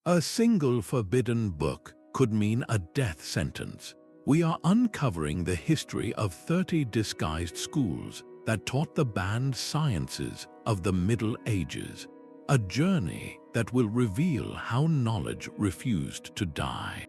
A single forbidden book could mean a death sentence. We are uncovering the history of 30 disguised schools that taught the banned sciences of the Middle Ages, a journey that will reveal how knowledge refused to die.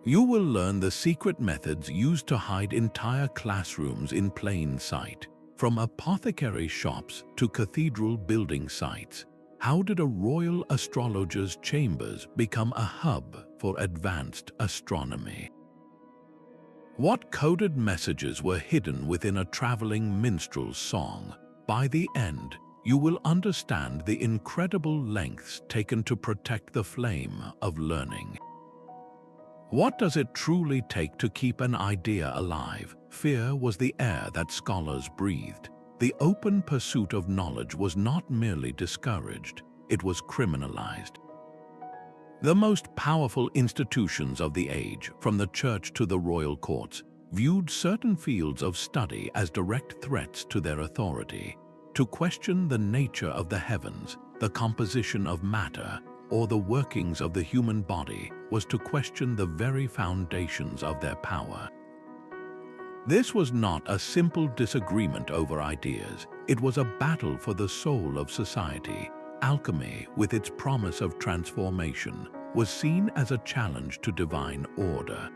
You will learn the secret methods used to hide entire classrooms in plain sight, from apothecary shops to cathedral building sites. How did a royal astrologer's chambers become a hub for advanced astronomy? What coded messages were hidden within a traveling minstrel's song? By the end, you will understand the incredible lengths taken to protect the flame of learning. What does it truly take to keep an idea alive? Fear was the air that scholars breathed. The open pursuit of knowledge was not merely discouraged, it was criminalized. The most powerful institutions of the age, from the church to the royal courts, viewed certain fields of study as direct threats to their authority. To question the nature of the heavens, the composition of matter, or the workings of the human body was to question the very foundations of their power. This was not a simple disagreement over ideas, it was a battle for the soul of society. Alchemy, with its promise of transformation, was seen as a challenge to divine order.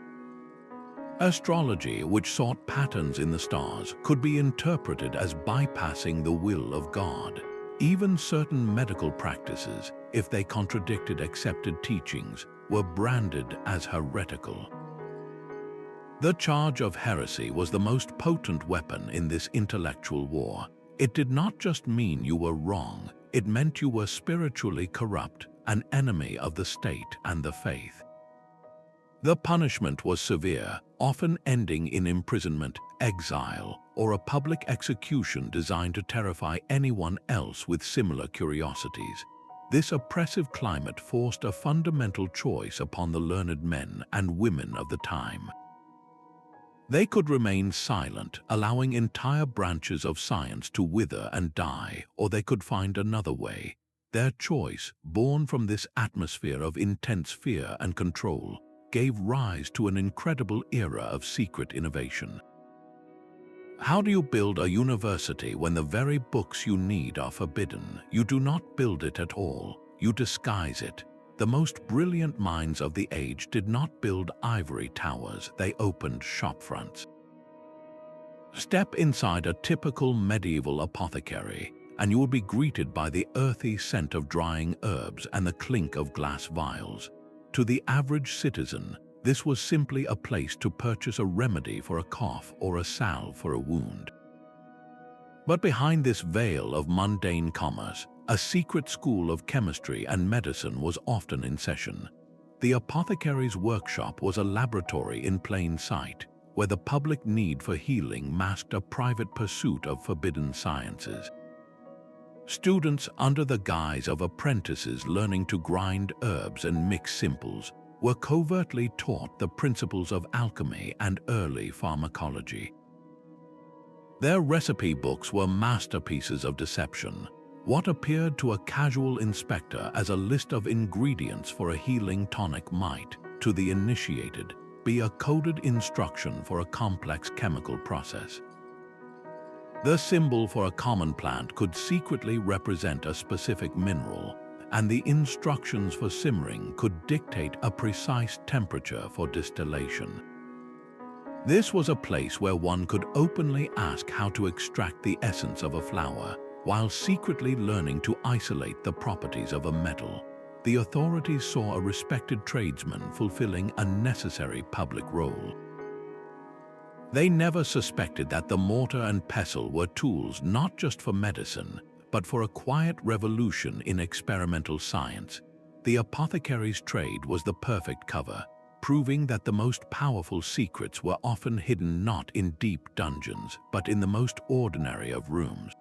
Astrology, which sought patterns in the stars, could be interpreted as bypassing the will of God. Even certain medical practices, if they contradicted accepted teachings, were branded as heretical. The charge of heresy was the most potent weapon in this intellectual war. It did not just mean you were wrong, it meant you were spiritually corrupt, an enemy of the state and the faith. The punishment was severe, often ending in imprisonment, exile, or a public execution designed to terrify anyone else with similar curiosities. This oppressive climate forced a fundamental choice upon the learned men and women of the time. They could remain silent, allowing entire branches of science to wither and die, or they could find another way. Their choice, born from this atmosphere of intense fear and control, gave rise to an incredible era of secret innovation. How do you build a university when the very books you need are forbidden? You do not build it at all, you disguise it. The most brilliant minds of the age did not build ivory towers, they opened shopfronts. Step inside a typical medieval apothecary, and you will be greeted by the earthy scent of drying herbs and the clink of glass vials. To the average citizen, this was simply a place to purchase a remedy for a cough or a salve for a wound. But behind this veil of mundane commerce, a secret school of chemistry and medicine was often in session. The apothecary's workshop was a laboratory in plain sight, where the public need for healing masked a private pursuit of forbidden sciences. Students, under the guise of apprentices learning to grind herbs and mix simples, were covertly taught the principles of alchemy and early pharmacology. Their recipe books were masterpieces of deception. What appeared to a casual inspector as a list of ingredients for a healing tonic might, to the initiated, be a coded instruction for a complex chemical process. The symbol for a common plant could secretly represent a specific mineral, and the instructions for simmering could dictate a precise temperature for distillation. This was a place where one could openly ask how to extract the essence of a flower, while secretly learning to isolate the properties of a metal. The authorities saw a respected tradesman fulfilling a necessary public role. They never suspected that the mortar and pestle were tools not just for medicine, but for a quiet revolution in experimental science. The apothecary's trade was the perfect cover, proving that the most powerful secrets were often hidden not in deep dungeons, but in the most ordinary of rooms.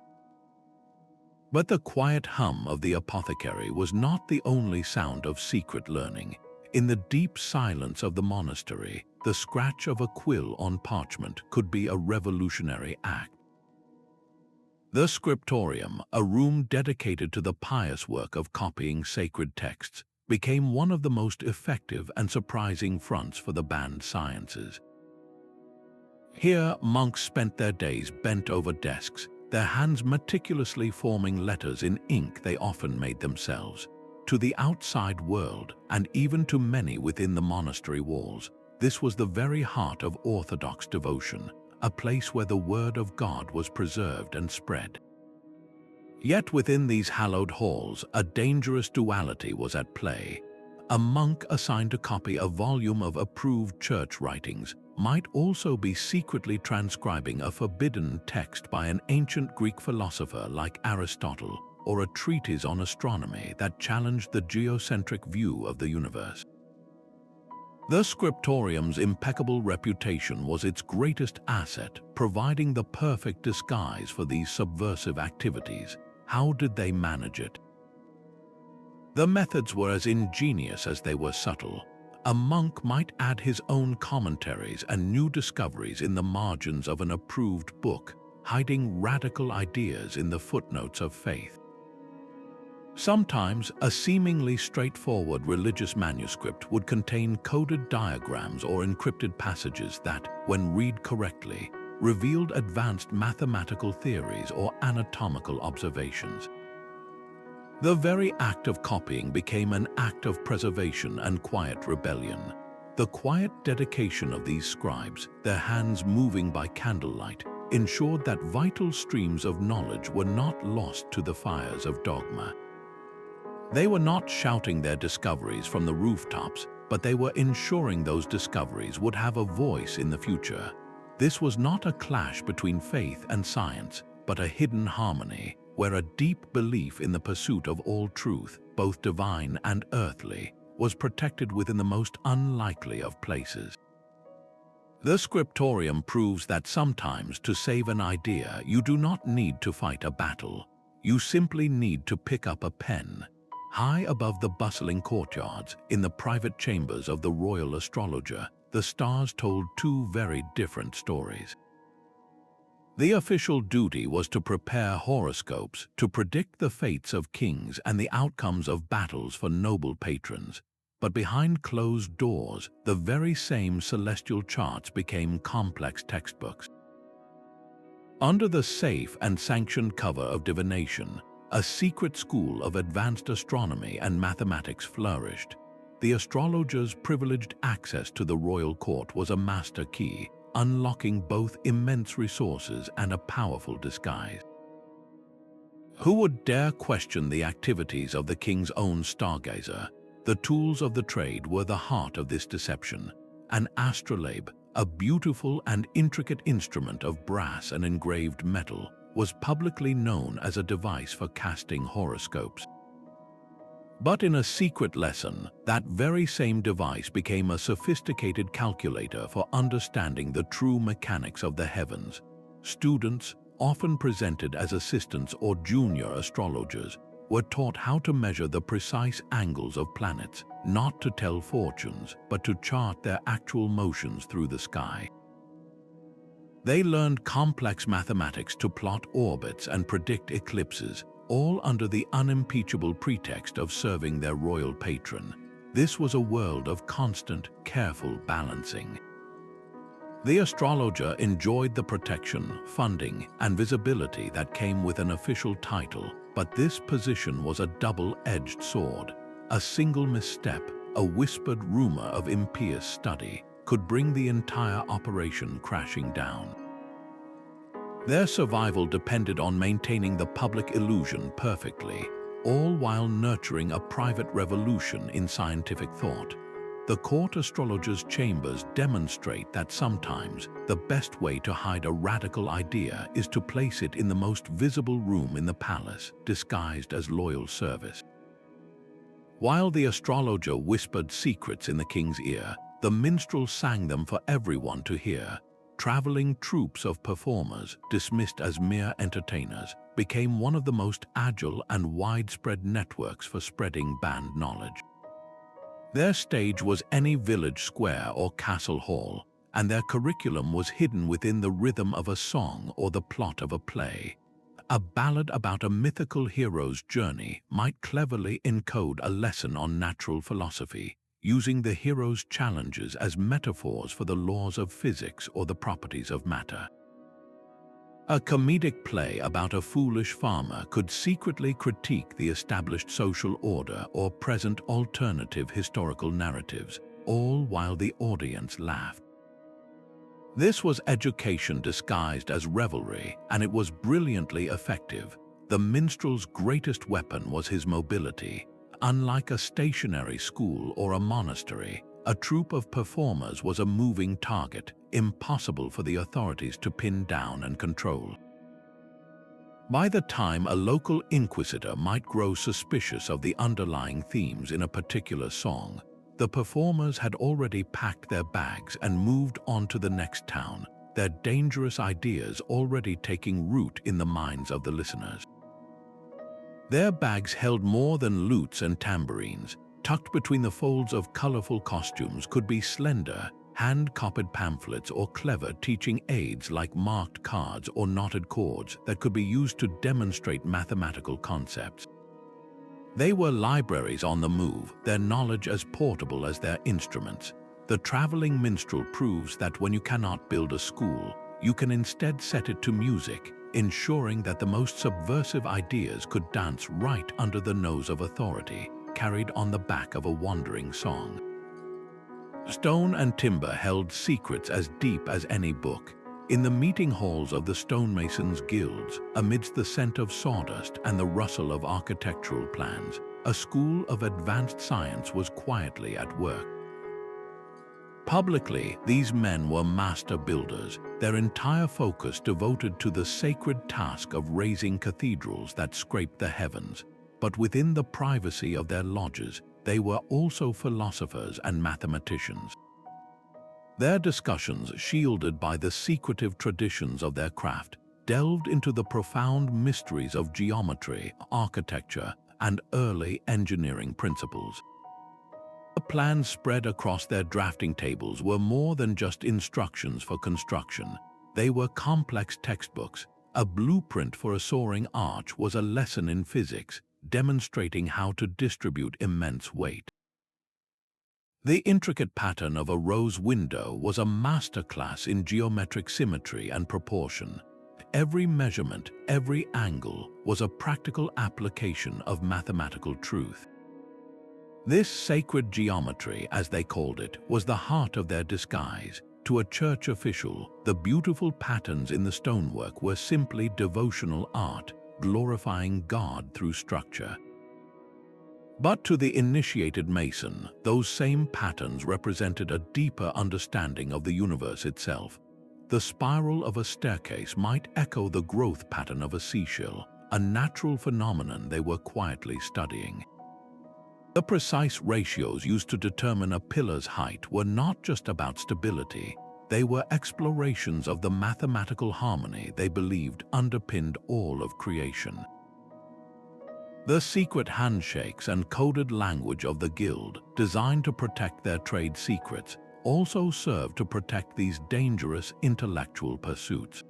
But the quiet hum of the apothecary was not the only sound of secret learning. In the deep silence of the monastery, the scratch of a quill on parchment could be a revolutionary act. The Scriptorium, a room dedicated to the pious work of copying sacred texts, became one of the most effective and surprising fronts for the banned sciences. Here, monks spent their days bent over desks, their hands meticulously forming letters in ink they often made themselves. To the outside world, and even to many within the monastery walls, this was the very heart of orthodox devotion, a place where the word of God was preserved and spread. Yet within these hallowed halls, a dangerous duality was at play. A monk assigned to copy a volume of approved church writings might also be secretly transcribing a forbidden text by an ancient Greek philosopher like Aristotle, or a treatise on astronomy that challenged the geocentric view of the universe. The Scriptorium's impeccable reputation was its greatest asset, providing the perfect disguise for these subversive activities. How did they manage it? The methods were as ingenious as they were subtle. A monk might add his own commentaries and new discoveries in the margins of an approved book, hiding radical ideas in the footnotes of faith. Sometimes, a seemingly straightforward religious manuscript would contain coded diagrams or encrypted passages that, when read correctly, revealed advanced mathematical theories or anatomical observations. The very act of copying became an act of preservation and quiet rebellion. The quiet dedication of these scribes, their hands moving by candlelight, ensured that vital streams of knowledge were not lost to the fires of dogma. They were not shouting their discoveries from the rooftops, but they were ensuring those discoveries would have a voice in the future. This was not a clash between faith and science, but a hidden harmony, where a deep belief in the pursuit of all truth, both divine and earthly, was protected within the most unlikely of places. The Scriptorium proves that sometimes to save an idea, you do not need to fight a battle. You simply need to pick up a pen. High above the bustling courtyards, in the private chambers of the royal astrologer, the stars told two very different stories. The official duty was to prepare horoscopes to predict the fates of kings and the outcomes of battles for noble patrons. But behind closed doors, the very same celestial charts became complex textbooks. Under the safe and sanctioned cover of divination, a secret school of advanced astronomy and mathematics flourished. The astrologer's privileged access to the royal court was a master key, unlocking both immense resources and a powerful disguise. Who would dare question the activities of the king's own stargazer? The tools of the trade were the heart of this deception. An astrolabe, a beautiful and intricate instrument of brass and engraved metal, was publicly known as a device for casting horoscopes. But in a secret lesson, that very same device became a sophisticated calculator for understanding the true mechanics of the heavens. Students, often presented as assistants or junior astrologers, were taught how to measure the precise angles of planets, not to tell fortunes, but to chart their actual motions through the sky. They learned complex mathematics to plot orbits and predict eclipses, all under the unimpeachable pretext of serving their royal patron. This was a world of constant, careful balancing. The astrologer enjoyed the protection, funding, and visibility that came with an official title, but this position was a double-edged sword. A single misstep, a whispered rumor of impious study, could bring the entire operation crashing down. Their survival depended on maintaining the public illusion perfectly, all while nurturing a private revolution in scientific thought. The court astrologer's chambers demonstrate that sometimes the best way to hide a radical idea is to place it in the most visible room in the palace, disguised as loyal service. While the astrologer whispered secrets in the king's ear, the minstrel sang them for everyone to hear. Traveling troops of performers, dismissed as mere entertainers, became one of the most agile and widespread networks for spreading banned knowledge. Their stage was any village square or castle hall, and their curriculum was hidden within the rhythm of a song or the plot of a play. A ballad about a mythical hero's journey might cleverly encode a lesson on natural philosophy, using the hero's challenges as metaphors for the laws of physics or the properties of matter. A comedic play about a foolish farmer could secretly critique the established social order or present alternative historical narratives, all while the audience laughed. This was education disguised as revelry, and it was brilliantly effective. The minstrel's greatest weapon was his mobility. Unlike a stationary school or a monastery, a troupe of performers was a moving target, impossible for the authorities to pin down and control. By the time a local inquisitor might grow suspicious of the underlying themes in a particular song, the performers had already packed their bags and moved on to the next town, their dangerous ideas already taking root in the minds of the listeners. Their bags held more than lutes and tambourines. Tucked between the folds of colorful costumes could be slender, hand-copied pamphlets or clever teaching aids like marked cards or knotted cords that could be used to demonstrate mathematical concepts. They were libraries on the move, their knowledge as portable as their instruments. The traveling minstrel proves that when you cannot build a school, you can instead set it to music, ensuring that the most subversive ideas could dance right under the nose of authority, carried on the back of a wandering song. Stone and timber held secrets as deep as any book. In the meeting halls of the stonemasons' guilds, amidst the scent of sawdust and the rustle of architectural plans, a school of advanced science was quietly at work. Publicly, these men were master builders, their entire focus devoted to the sacred task of raising cathedrals that scraped the heavens. But within the privacy of their lodges, they were also philosophers and mathematicians. Their discussions, shielded by the secretive traditions of their craft, delved into the profound mysteries of geometry, architecture, and early engineering principles. The plans spread across their drafting tables were more than just instructions for construction. They were complex textbooks. A blueprint for a soaring arch was a lesson in physics, demonstrating how to distribute immense weight. The intricate pattern of a rose window was a masterclass in geometric symmetry and proportion. Every measurement, every angle was a practical application of mathematical truth. This sacred geometry, as they called it, was the heart of their disguise. To a church official, the beautiful patterns in the stonework were simply devotional art, glorifying God through structure. But to the initiated mason, those same patterns represented a deeper understanding of the universe itself. The spiral of a staircase might echo the growth pattern of a seashell, a natural phenomenon they were quietly studying. The precise ratios used to determine a pillar's height were not just about stability. They were explorations of the mathematical harmony they believed underpinned all of creation. The secret handshakes and coded language of the guild, designed to protect their trade secrets, also served to protect these dangerous intellectual pursuits.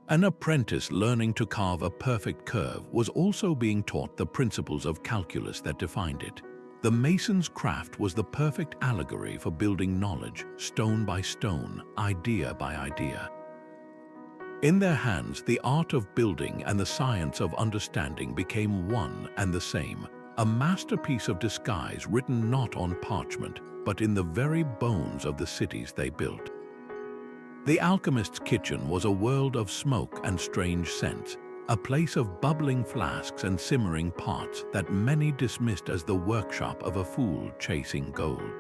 An apprentice learning to carve a perfect curve was also being taught the principles of calculus that defined it. The mason's craft was the perfect allegory for building knowledge, stone by stone, idea by idea. In their hands, the art of building and the science of understanding became one and the same, a masterpiece of disguise written not on parchment, but in the very bones of the cities they built. The alchemist's kitchen was a world of smoke and strange scents, a place of bubbling flasks and simmering pots that many dismissed as the workshop of a fool chasing gold.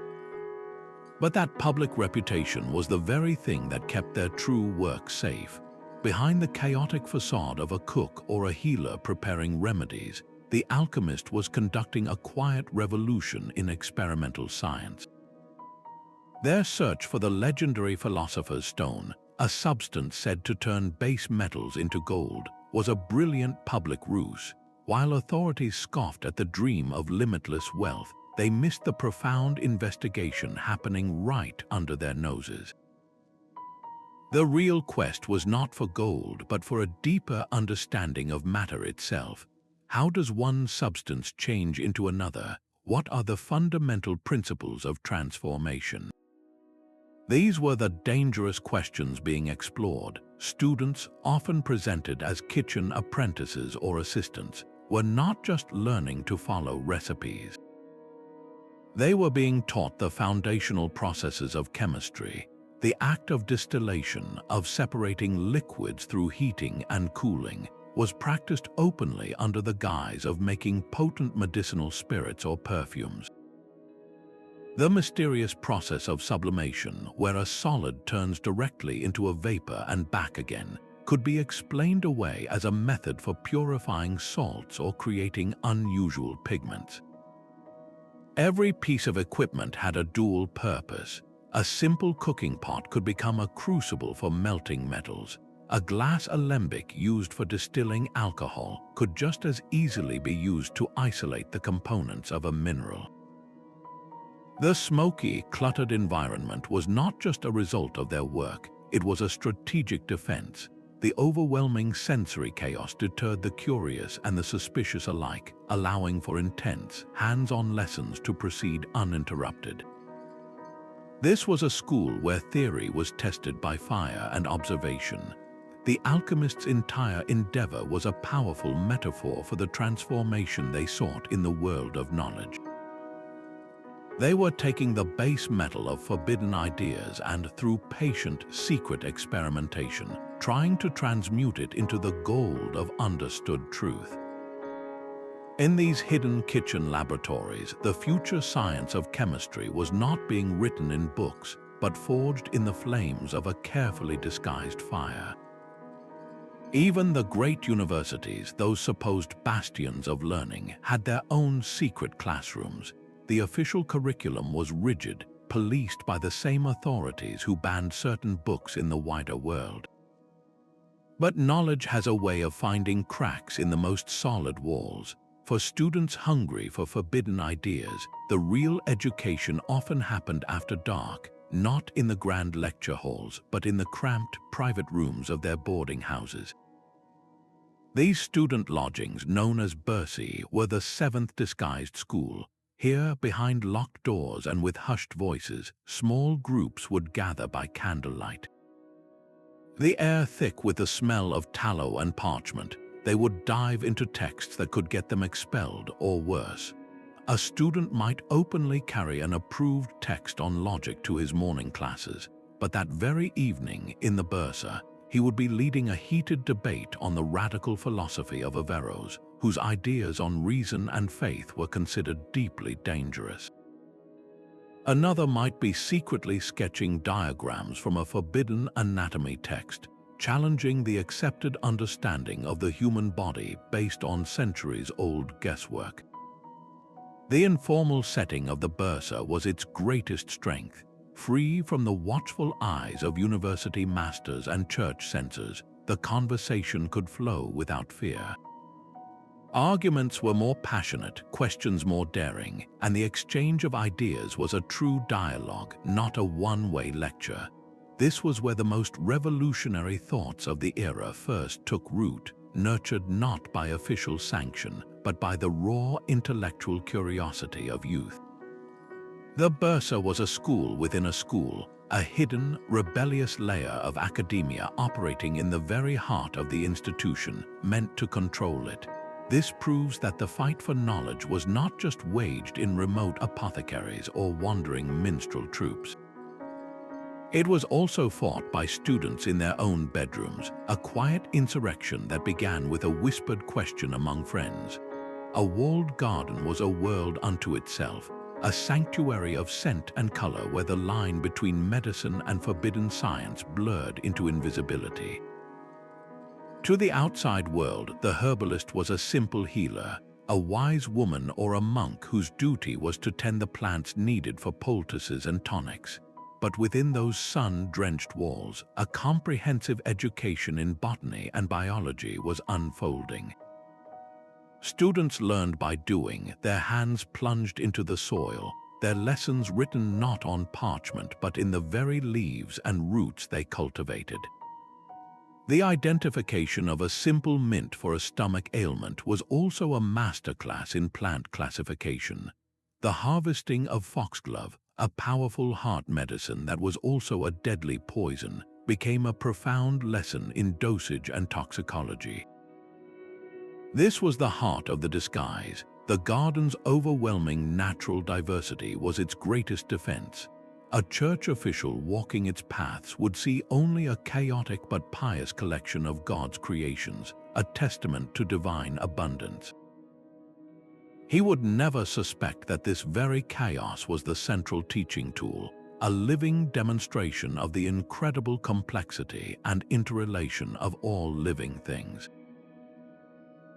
But that public reputation was the very thing that kept their true work safe. Behind the chaotic facade of a cook or a healer preparing remedies, the alchemist was conducting a quiet revolution in experimental science. Their search for the legendary philosopher's stone, a substance said to turn base metals into gold, was a brilliant public ruse. While authorities scoffed at the dream of limitless wealth, they missed the profound investigation happening right under their noses. The real quest was not for gold, but for a deeper understanding of matter itself. How does one substance change into another? What are the fundamental principles of transformation? These were the dangerous questions being explored. Students, often presented as kitchen apprentices or assistants, were not just learning to follow recipes. They were being taught the foundational processes of chemistry, the act of distillation, of separating liquids through heating and cooling, was practiced openly under the guise of making potent medicinal spirits or perfumes. The mysterious process of sublimation, where a solid turns directly into a vapor and back again, could be explained away as a method for purifying salts or creating unusual pigments. Every piece of equipment had a dual purpose. A simple cooking pot could become a crucible for melting metals. A glass alembic used for distilling alcohol could just as easily be used to isolate the components of a mineral. The smoky, cluttered environment was not just a result of their work, it was a strategic defense. The overwhelming sensory chaos deterred the curious and the suspicious alike, allowing for intense, hands-on lessons to proceed uninterrupted. This was a school where theory was tested by fire and observation. The alchemist's entire endeavor was a powerful metaphor for the transformation they sought in the world of knowledge. They were taking the base metal of forbidden ideas and, through patient, secret experimentation, trying to transmute it into the gold of understood truth. In these hidden kitchen laboratories, the future science of chemistry was not being written in books, but forged in the flames of a carefully disguised fire. Even the great universities, those supposed bastions of learning, had their own secret classrooms. The official curriculum was rigid, policed by the same authorities who banned certain books in the wider world. But knowledge has a way of finding cracks in the most solid walls. For students hungry for forbidden ideas, the real education often happened after dark, not in the grand lecture halls, but in the cramped, private rooms of their boarding houses. These student lodgings, known as Burse, were the seventh disguised school. Here, behind locked doors and with hushed voices, small groups would gather by candlelight. The air thick with the smell of tallow and parchment, they would dive into texts that could get them expelled or worse. A student might openly carry an approved text on logic to his morning classes, but that very evening in the Burse, he would be leading a heated debate on the radical philosophy of Averroes, whose ideas on reason and faith were considered deeply dangerous. Another might be secretly sketching diagrams from a forbidden anatomy text, challenging the accepted understanding of the human body based on centuries-old guesswork. The informal setting of the Burse was its greatest strength. Free from the watchful eyes of university masters and church censors, the conversation could flow without fear. Arguments were more passionate, questions more daring, and the exchange of ideas was a true dialogue, not a one-way lecture. This was where the most revolutionary thoughts of the era first took root, nurtured not by official sanction, but by the raw intellectual curiosity of youth. The Burse was a school within a school, a hidden, rebellious layer of academia operating in the very heart of the institution, meant to control it. This proves that the fight for knowledge was not just waged in remote apothecaries or wandering minstrel troops. It was also fought by students in their own bedrooms, a quiet insurrection that began with a whispered question among friends. A walled garden was a world unto itself, a sanctuary of scent and color where the line between medicine and forbidden science blurred into invisibility. To the outside world, the herbalist was a simple healer, a wise woman or a monk whose duty was to tend the plants needed for poultices and tonics. But within those sun-drenched walls, a comprehensive education in botany and biology was unfolding. Students learned by doing, their hands plunged into the soil, their lessons written not on parchment but in the very leaves and roots they cultivated. The identification of a simple mint for a stomach ailment was also a masterclass in plant classification. The harvesting of foxglove, a powerful heart medicine that was also a deadly poison, became a profound lesson in dosage and toxicology. This was the heart of the disguise. The garden's overwhelming natural diversity was its greatest defense. A church official walking its paths would see only a chaotic but pious collection of God's creations, a testament to divine abundance. He would never suspect that this very chaos was the central teaching tool, a living demonstration of the incredible complexity and interrelation of all living things.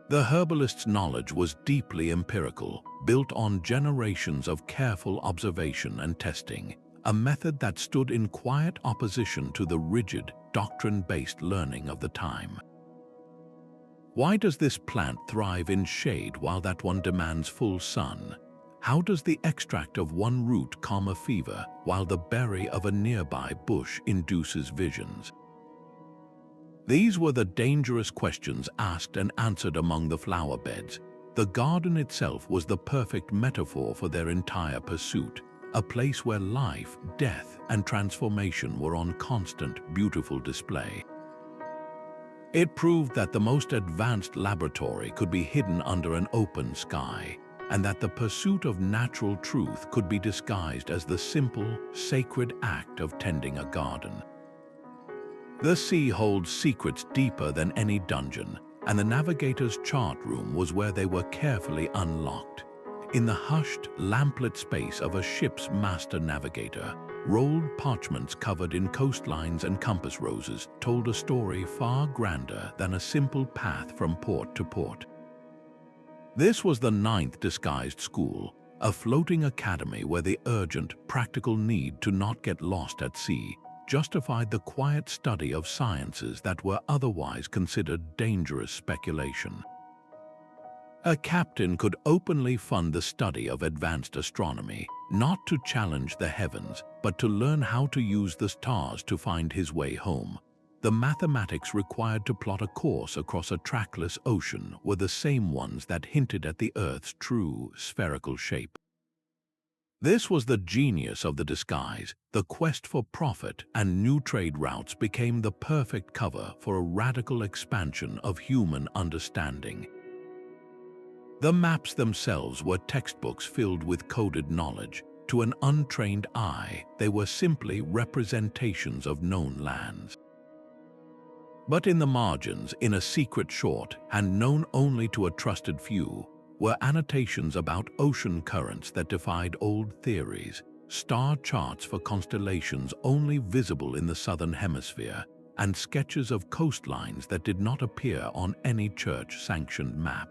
The herbalist's knowledge was deeply empirical, built on generations of careful observation and testing, a method that stood in quiet opposition to the rigid, doctrine-based learning of the time. Why does this plant thrive in shade while that one demands full sun? How does the extract of one root calm a fever while the berry of a nearby bush induces visions? These were the dangerous questions asked and answered among the flower beds. The garden itself was the perfect metaphor for their entire pursuit, a place where life, death, and transformation were on constant, beautiful display. It proved that the most advanced laboratory could be hidden under an open sky, and that the pursuit of natural truth could be disguised as the simple, sacred act of tending a garden. The sea holds secrets deeper than any dungeon, and the Navigator's chart room was where they were carefully unlocked. In the hushed, lamplit space of a ship's master navigator, rolled parchments covered in coastlines and compass roses told a story far grander than a simple path from port to port. This was the 9th disguised school, a floating academy where the urgent, practical need to not get lost at sea justified the quiet study of sciences that were otherwise considered dangerous speculation. A captain could openly fund the study of advanced astronomy, not to challenge the heavens, but to learn how to use the stars to find his way home. The mathematics required to plot a course across a trackless ocean were the same ones that hinted at the Earth's true spherical shape. This was the genius of the disguise. The quest for profit and new trade routes became the perfect cover for a radical expansion of human understanding. The maps themselves were textbooks filled with coded knowledge. To an untrained eye, they were simply representations of known lands. But in the margins, in a secret short, and known only to a trusted few, were annotations about ocean currents that defied old theories, star charts for constellations only visible in the southern hemisphere, and sketches of coastlines that did not appear on any church-sanctioned map.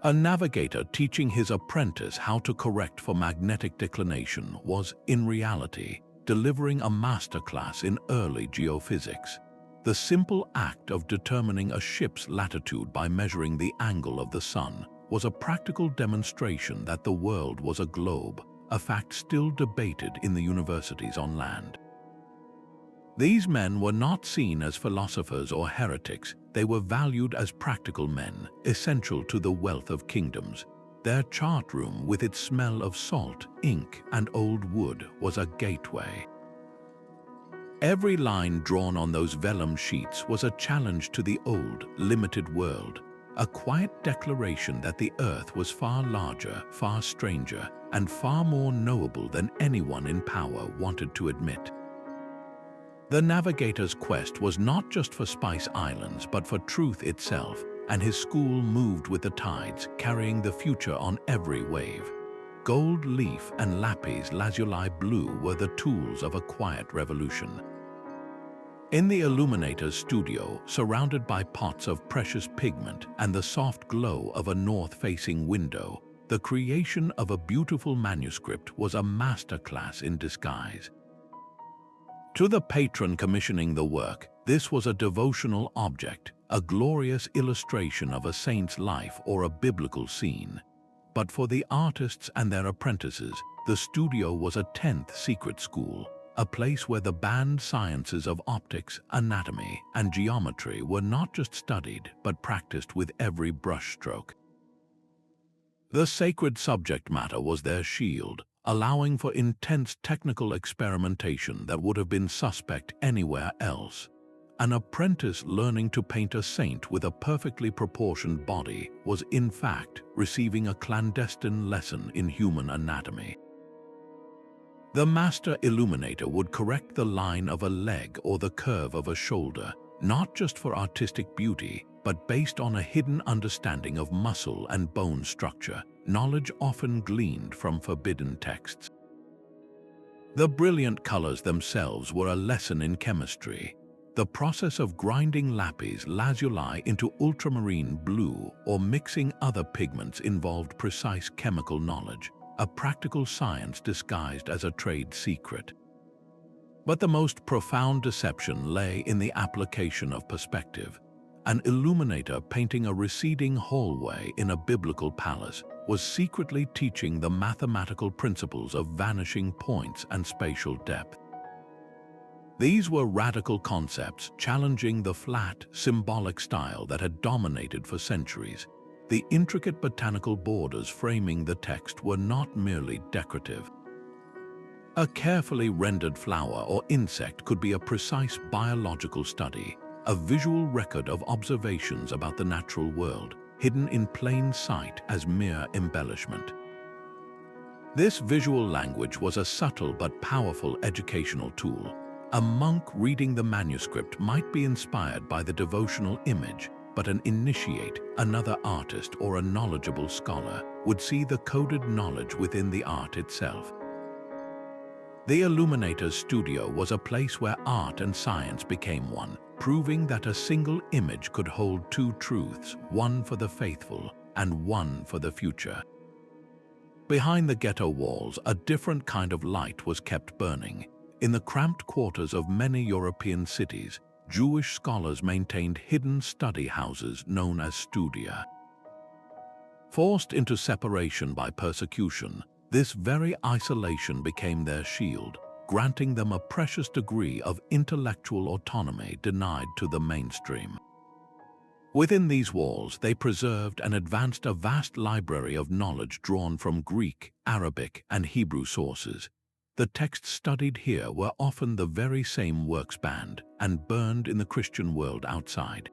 A navigator teaching his apprentice how to correct for magnetic declination was, in reality, delivering a masterclass in early geophysics. The simple act of determining a ship's latitude by measuring the angle of the sun was a practical demonstration that the world was a globe, a fact still debated in the universities on land. These men were not seen as philosophers or heretics. They were valued as practical men, essential to the wealth of kingdoms. Their chart room, with its smell of salt, ink, and old wood, was a gateway. Every line drawn on those vellum sheets was a challenge to the old, limited world, a quiet declaration that the earth was far larger, far stranger, and far more knowable than anyone in power wanted to admit. The navigator's quest was not just for spice islands, but for truth itself, and his school moved with the tides, carrying the future on every wave. Gold leaf and lapis lazuli blue were the tools of a quiet revolution. In the Illuminator's studio, surrounded by pots of precious pigment and the soft glow of a north-facing window, the creation of a beautiful manuscript was a masterclass in disguise. To the patron commissioning the work, this was a devotional object, a glorious illustration of a saint's life or a biblical scene. but for the artists and their apprentices, the studio was a 10th secret school, a place where the banned sciences of optics, anatomy, and geometry were not just studied but practiced with every brushstroke. The sacred subject matter was their shield, allowing for intense technical experimentation that would have been suspect anywhere else. An apprentice learning to paint a saint with a perfectly proportioned body was, in fact, receiving a clandestine lesson in human anatomy. The master illuminator would correct the line of a leg or the curve of a shoulder, not just for artistic beauty, but based on a hidden understanding of muscle and bone structure, knowledge often gleaned from forbidden texts. The brilliant colors themselves were a lesson in chemistry. The process of grinding lapis lazuli into ultramarine blue or mixing other pigments involved precise chemical knowledge, a practical science disguised as a trade secret. But the most profound deception lay in the application of perspective. An illuminator painting a receding hallway in a biblical palace was secretly teaching the mathematical principles of vanishing points and spatial depth. These were radical concepts challenging the flat, symbolic style that had dominated for centuries. The intricate botanical borders framing the text were not merely decorative. A carefully rendered flower or insect could be a precise biological study, a visual record of observations about the natural world, hidden in plain sight as mere embellishment. This visual language was a subtle but powerful educational tool. A monk reading the manuscript might be inspired by the devotional image, but an initiate, another artist, or a knowledgeable scholar would see the coded knowledge within the art itself. The illuminator's studio was a place where art and science became one, proving that a single image could hold two truths, one for the faithful and one for the future. Behind the ghetto walls, a different kind of light was kept burning. In the cramped quarters of many European cities, Jewish scholars maintained hidden study houses known as studia. Forced into separation by persecution, this very isolation became their shield, granting them a precious degree of intellectual autonomy denied to the mainstream. Within these walls, they preserved and advanced a vast library of knowledge drawn from Greek, Arabic, and Hebrew sources. The texts studied here were often the very same works banned and burned in the Christian world outside.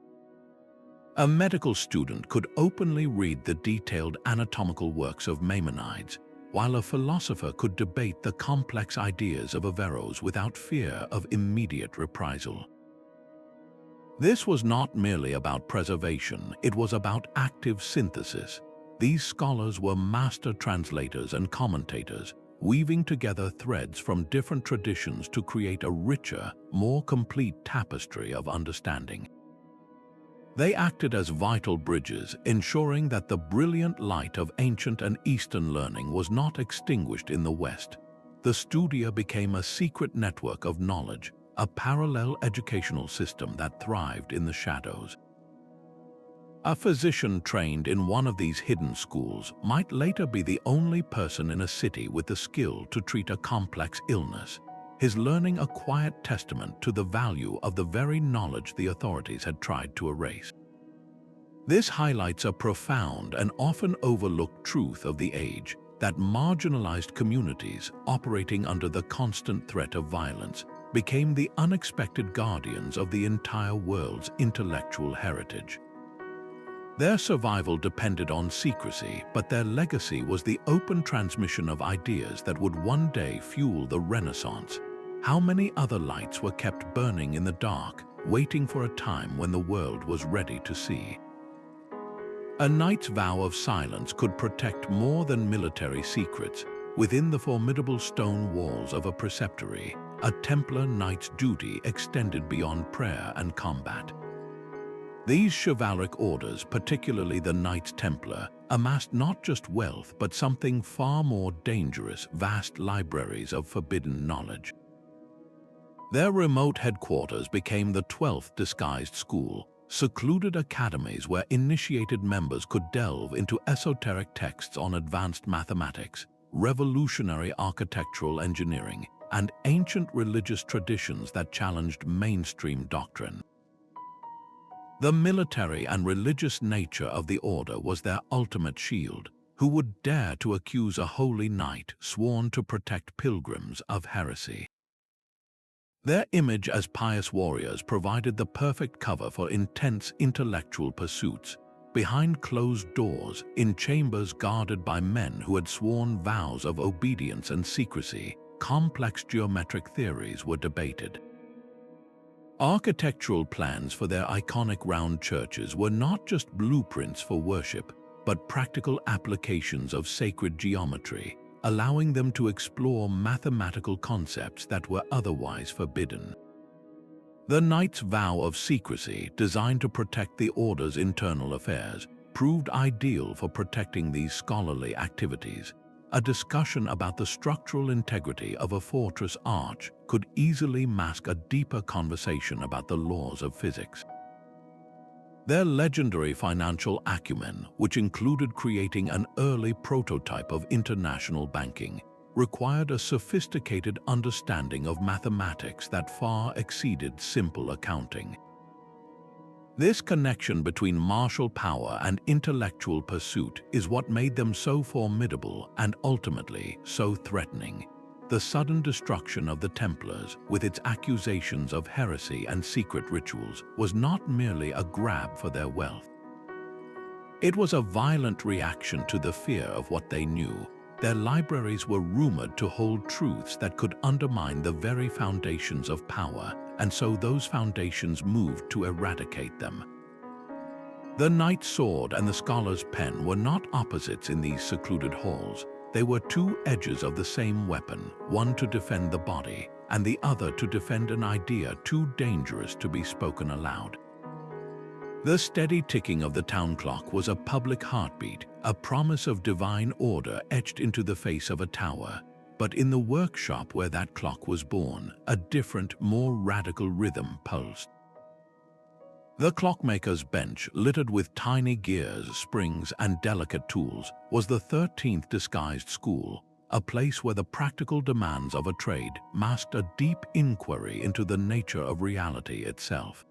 A medical student could openly read the detailed anatomical works of Maimonides, while a philosopher could debate the complex ideas of Averroes without fear of immediate reprisal. This was not merely about preservation, it was about active synthesis. These scholars were master translators and commentators, weaving together threads from different traditions to create a richer, more complete tapestry of understanding. They acted as vital bridges, ensuring that the brilliant light of ancient and Eastern learning was not extinguished in the West. The studia became a secret network of knowledge, a parallel educational system that thrived in the shadows. A physician trained in one of these hidden schools might later be the only person in a city with the skill to treat a complex illness, his learning a quiet testament to the value of the very knowledge the authorities had tried to erase. This highlights a profound and often overlooked truth of the age, that marginalized communities operating under the constant threat of violence became the unexpected guardians of the entire world's intellectual heritage. Their survival depended on secrecy, but their legacy was the open transmission of ideas that would one day fuel the Renaissance. How many other lights were kept burning in the dark, waiting for a time when the world was ready to see? A knight's vow of silence could protect more than military secrets. Within the formidable stone walls of a preceptory, a Templar knight's duty extended beyond prayer and combat. These chivalric orders, particularly the Knights Templar, amassed not just wealth but something far more dangerous: vast libraries of forbidden knowledge. Their remote headquarters became the 12th disguised school, secluded academies where initiated members could delve into esoteric texts on advanced mathematics, revolutionary architectural engineering, and ancient religious traditions that challenged mainstream doctrine. The military and religious nature of the order was their ultimate shield. Who would dare to accuse a holy knight sworn to protect pilgrims of heresy? Their image as pious warriors provided the perfect cover for intense intellectual pursuits, behind closed doors, in chambers guarded by men who had sworn vows of obedience and secrecy. Complex geometric theories were debated. Architectural plans for their iconic round churches were not just blueprints for worship, but practical applications of sacred geometry, allowing them to explore mathematical concepts that were otherwise forbidden. The knight's vow of secrecy, designed to protect the order's internal affairs, proved ideal for protecting these scholarly activities. A discussion about the structural integrity of a fortress arch could easily mask a deeper conversation about the laws of physics. Their legendary financial acumen, which included creating an early prototype of international banking, required a sophisticated understanding of mathematics that far exceeded simple accounting. This connection between martial power and intellectual pursuit is what made them so formidable and ultimately so threatening. The sudden destruction of the Templars, with its accusations of heresy and secret rituals, was not merely a grab for their wealth. It was a violent reaction to the fear of what they knew. Their libraries were rumored to hold truths that could undermine the very foundations of power, and so those foundations moved to eradicate them. The knight's sword and the scholar's pen were not opposites in these secluded halls. They were two edges of the same weapon, one to defend the body, and the other to defend an idea too dangerous to be spoken aloud. The steady ticking of the town clock was a public heartbeat, a promise of divine order etched into the face of a tower. But in the workshop where that clock was born, a different, more radical rhythm pulsed. The clockmaker's bench, littered with tiny gears, springs, and delicate tools, was the 13th disguised school, a place where the practical demands of a trade masked a deep inquiry into the nature of reality itself.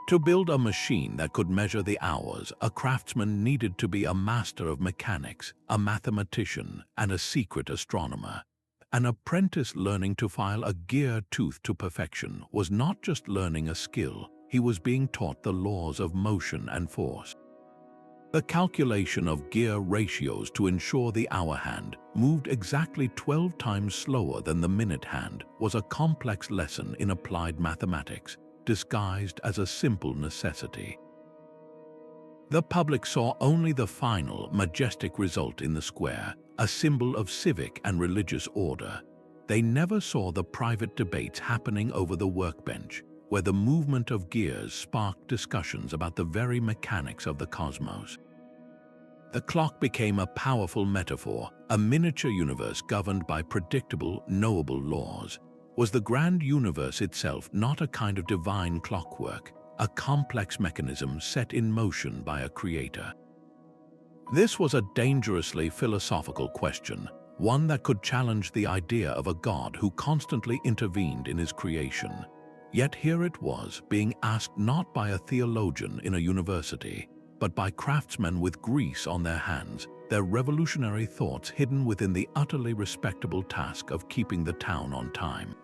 To build a machine that could measure the hours, a craftsman needed to be a master of mechanics, a mathematician, and a secret astronomer. An apprentice learning to file a gear tooth to perfection was not just learning a skill, he was being taught the laws of motion and force. The calculation of gear ratios to ensure the hour hand moved exactly 12 times slower than the minute hand was a complex lesson in applied mathematics, disguised as a simple necessity. The public saw only the final, majestic result in the square, a symbol of civic and religious order. They never saw the private debates happening over the workbench, where the movement of gears sparked discussions about the very mechanics of the cosmos. The clock became a powerful metaphor, a miniature universe governed by predictable, knowable laws. Was the grand universe itself not a kind of divine clockwork, a complex mechanism set in motion by a creator? This was a dangerously philosophical question, one that could challenge the idea of a god who constantly intervened in his creation. Yet here it was, being asked not by a theologian in a university, but by craftsmen with grease on their hands, their revolutionary thoughts hidden within the utterly respectable task of keeping the town on time.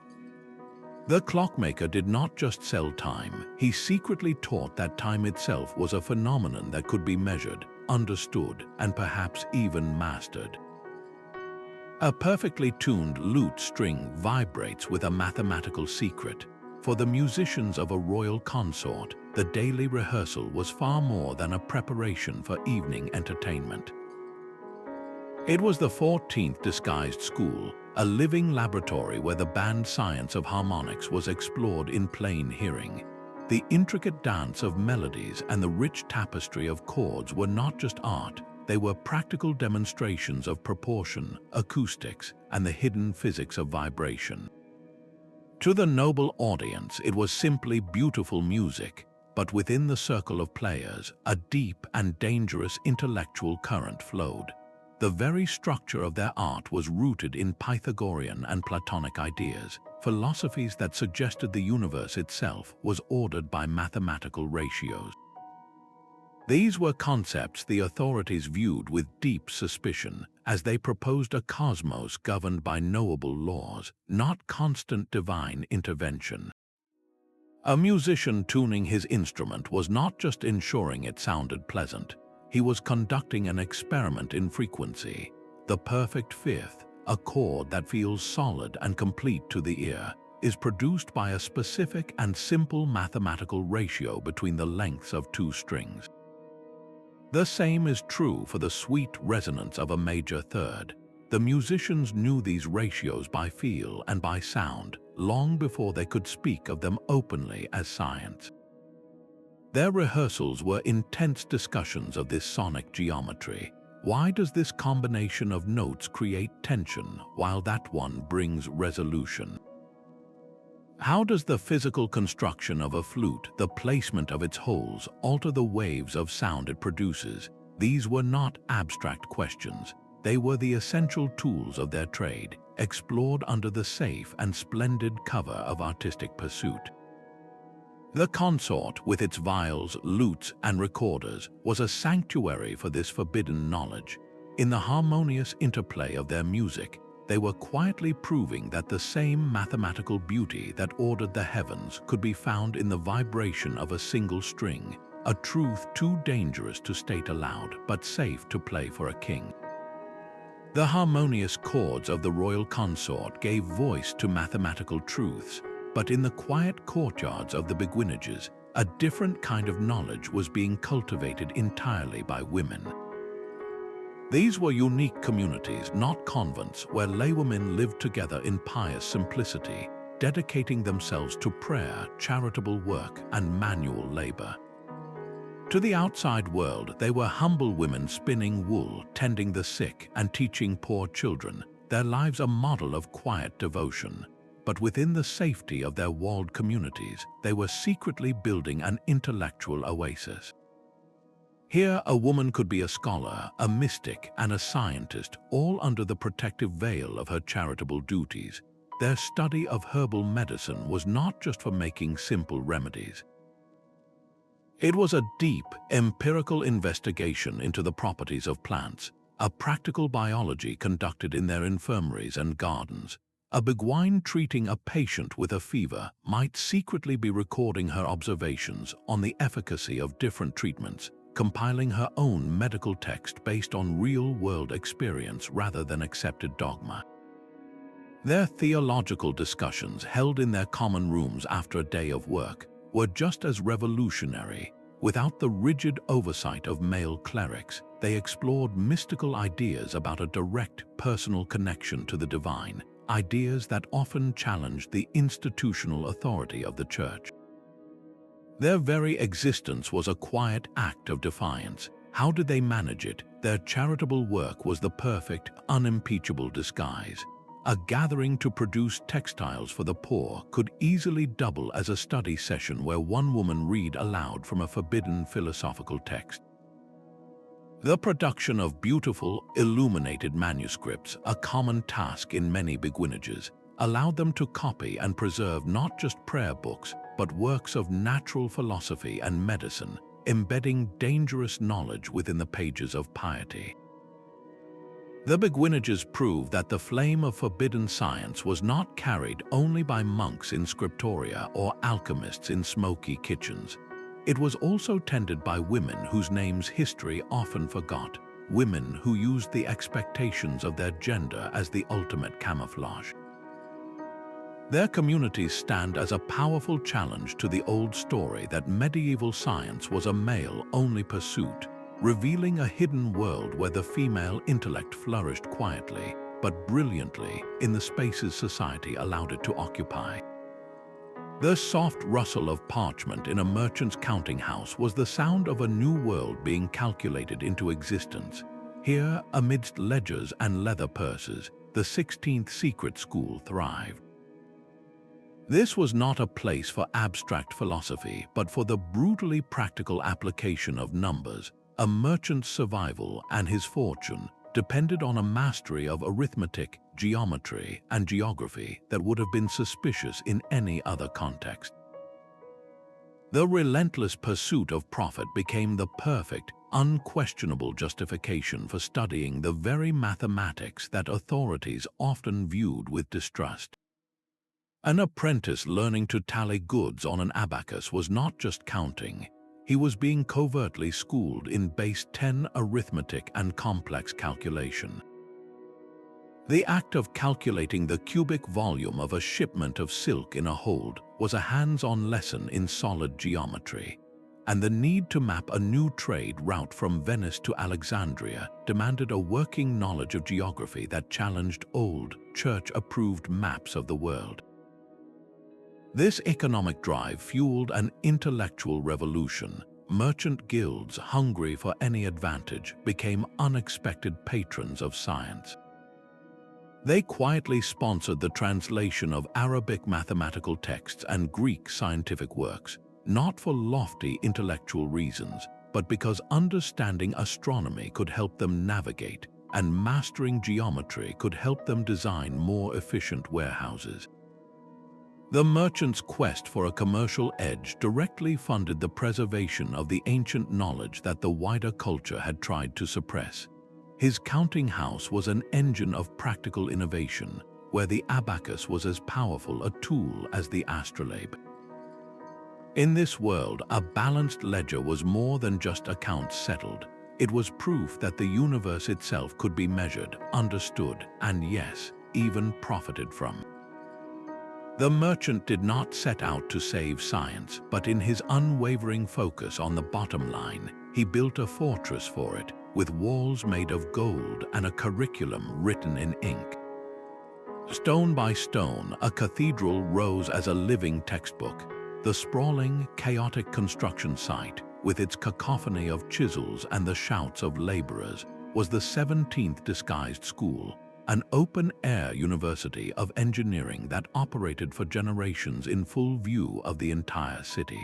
The clockmaker did not just sell time, he secretly taught that time itself was a phenomenon that could be measured, understood, and perhaps even mastered. A perfectly tuned lute string vibrates with a mathematical secret. For the musicians of a royal consort, the daily rehearsal was far more than a preparation for evening entertainment. It was the 14th disguised school, a living laboratory where the band science of harmonics was explored in plain hearing. The intricate dance of melodies and the rich tapestry of chords were not just art, they were practical demonstrations of proportion, acoustics, and the hidden physics of vibration. To the noble audience, it was simply beautiful music, but within the circle of players, a deep and dangerous intellectual current flowed. The very structure of their art was rooted in Pythagorean and Platonic ideas, philosophies that suggested the universe itself was ordered by mathematical ratios. These were concepts the authorities viewed with deep suspicion, as they proposed a cosmos governed by knowable laws, not constant divine intervention. A musician tuning his instrument was not just ensuring it sounded pleasant. He was conducting an experiment in frequency. The perfect fifth, a chord that feels solid and complete to the ear, is produced by a specific and simple mathematical ratio between the lengths of two strings. The same is true for the sweet resonance of a major third. The musicians knew these ratios by feel and by sound, long before they could speak of them openly as science. Their rehearsals were intense discussions of this sonic geometry. Why does this combination of notes create tension while that one brings resolution? How does the physical construction of a flute, the placement of its holes, alter the waves of sound it produces? These were not abstract questions. They were the essential tools of their trade, explored under the safe and splendid cover of artistic pursuit. The consort, with its viols, lutes, and recorders, was a sanctuary for this forbidden knowledge. In the harmonious interplay of their music, they were quietly proving that the same mathematical beauty that ordered the heavens could be found in the vibration of a single string, a truth too dangerous to state aloud but safe to play for a king. The harmonious chords of the royal consort gave voice to mathematical truths, but in the quiet courtyards of the beguinages, a different kind of knowledge was being cultivated entirely by women. These were unique communities, not convents, where laywomen lived together in pious simplicity, dedicating themselves to prayer, charitable work, and manual labor. To the outside world, they were humble women spinning wool, tending the sick, and teaching poor children, their lives a model of quiet devotion. But within the safety of their walled communities, they were secretly building an intellectual oasis. Here, a woman could be a scholar, a mystic, and a scientist, all under the protective veil of her charitable duties. Their study of herbal medicine was not just for making simple remedies. It was a deep, empirical investigation into the properties of plants, a practical biology conducted in their infirmaries and gardens. A beguine treating a patient with a fever might secretly be recording her observations on the efficacy of different treatments, compiling her own medical text based on real-world experience rather than accepted dogma. Their theological discussions, held in their common rooms after a day of work, were just as revolutionary. Without the rigid oversight of male clerics, they explored mystical ideas about a direct personal connection to the divine, ideas that often challenged the institutional authority of the Church. Their very existence was a quiet act of defiance. How did they manage it? Their charitable work was the perfect, unimpeachable disguise. A gathering to produce textiles for the poor could easily double as a study session where one woman read aloud from a forbidden philosophical text. The production of beautiful, illuminated manuscripts, a common task in many beguinages, allowed them to copy and preserve not just prayer books, but works of natural philosophy and medicine, embedding dangerous knowledge within the pages of piety. The beguinages proved that the flame of forbidden science was not carried only by monks in scriptoria or alchemists in smoky kitchens. It was also tended by women whose names history often forgot, women who used the expectations of their gender as the ultimate camouflage. Their communities stand as a powerful challenge to the old story that medieval science was a male-only pursuit, revealing a hidden world where the female intellect flourished quietly, but brilliantly, in the spaces society allowed it to occupy. The soft rustle of parchment in a merchant's counting house was the sound of a new world being calculated into existence. Here, amidst ledgers and leather purses, the 16th secret school thrived. This was not a place for abstract philosophy, but for the brutally practical application of numbers. A merchant's survival and his fortune depended on a mastery of arithmetic, geometry, and geography that would have been suspicious in any other context. The relentless pursuit of profit became the perfect, unquestionable justification for studying the very mathematics that authorities often viewed with distrust. An apprentice learning to tally goods on an abacus was not just counting. He was being covertly schooled in base 10 arithmetic and complex calculation. The act of calculating the cubic volume of a shipment of silk in a hold was a hands-on lesson in solid geometry, and the need to map a new trade route from Venice to Alexandria demanded a working knowledge of geography that challenged old, church-approved maps of the world. This economic drive fueled an intellectual revolution. Merchant guilds, hungry for any advantage, became unexpected patrons of science. They quietly sponsored the translation of Arabic mathematical texts and Greek scientific works, not for lofty intellectual reasons, but because understanding astronomy could help them navigate, and mastering geometry could help them design more efficient warehouses. The merchant's quest for a commercial edge directly funded the preservation of the ancient knowledge that the wider culture had tried to suppress. His counting house was an engine of practical innovation, where the abacus was as powerful a tool as the astrolabe. In this world, a balanced ledger was more than just accounts settled. It was proof that the universe itself could be measured, understood, and yes, even profited from. The merchant did not set out to save science, but in his unwavering focus on the bottom line, he built a fortress for it, with walls made of gold and a curriculum written in ink. Stone by stone, a cathedral rose as a living textbook. The sprawling, chaotic construction site, with its cacophony of chisels and the shouts of laborers, was the 17th disguised school, an open-air university of engineering that operated for generations in full view of the entire city.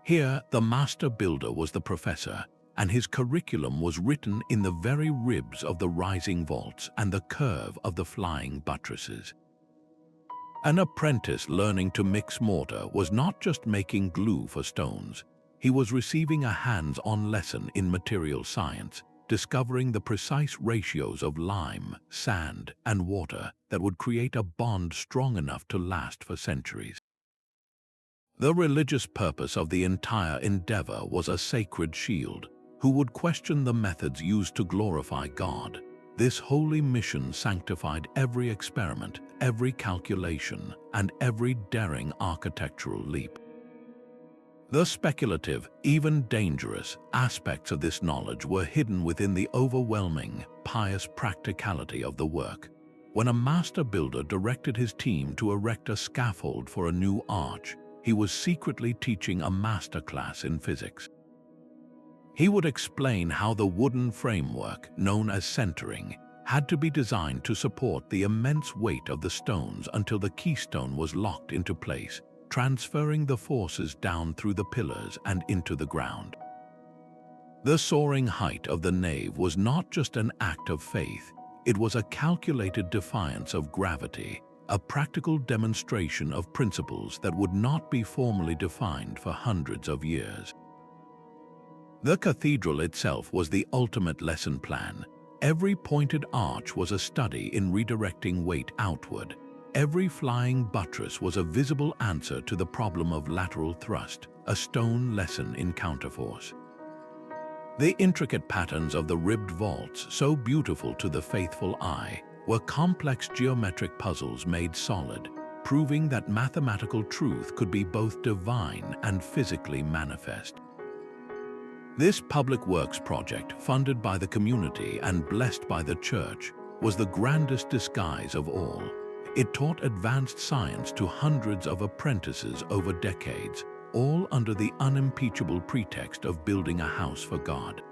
Here, the master builder was the professor, and his curriculum was written in the very ribs of the rising vaults and the curve of the flying buttresses. An apprentice learning to mix mortar was not just making glue for stones. He was receiving a hands-on lesson in material science, discovering the precise ratios of lime, sand, and water that would create a bond strong enough to last for centuries. The religious purpose of the entire endeavor was a sacred shield. Who would question the methods used to glorify God? This holy mission sanctified every experiment, every calculation, and every daring architectural leap. The speculative, even dangerous, aspects of this knowledge were hidden within the overwhelming, pious practicality of the work. When a master builder directed his team to erect a scaffold for a new arch, he was secretly teaching a master class in physics. He would explain how the wooden framework, known as centering, had to be designed to support the immense weight of the stones until the keystone was locked into place, transferring the forces down through the pillars and into the ground. The soaring height of the nave was not just an act of faith, it was a calculated defiance of gravity, a practical demonstration of principles that would not be formally defined for hundreds of years. The cathedral itself was the ultimate lesson plan. Every pointed arch was a study in redirecting weight outward. Every flying buttress was a visible answer to the problem of lateral thrust, a stone lesson in counterforce. The intricate patterns of the ribbed vaults, so beautiful to the faithful eye, were complex geometric puzzles made solid, proving that mathematical truth could be both divine and physically manifest. This public works project, funded by the community and blessed by the church, was the grandest disguise of all. It taught advanced science to hundreds of apprentices over decades, all under the unimpeachable pretext of building a house for God.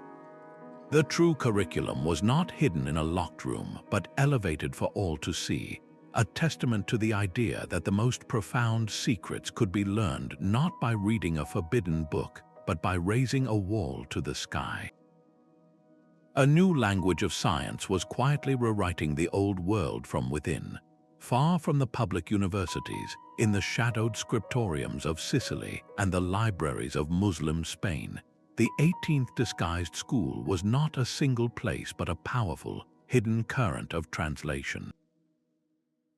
The true curriculum was not hidden in a locked room, but elevated for all to see. a testament to the idea that the most profound secrets could be learned not by reading a forbidden book, but by raising a wall to the sky. A new language of science was quietly rewriting the old world from within. Far from the public universities, in the shadowed scriptoriums of Sicily and the libraries of Muslim Spain, the 18th disguised school was not a single place but a powerful, hidden current of translation.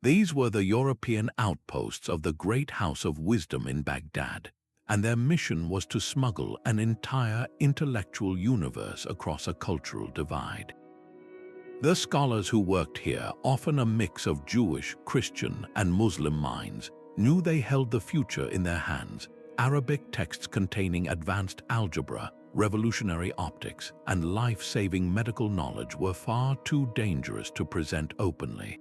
These were the European outposts of the great house of wisdom in Baghdad, and their mission was to smuggle an entire intellectual universe across a cultural divide. The scholars who worked here, often a mix of Jewish, Christian, and Muslim minds, knew they held the future in their hands. Arabic texts containing advanced algebra, revolutionary optics, and life-saving medical knowledge were far too dangerous to present openly.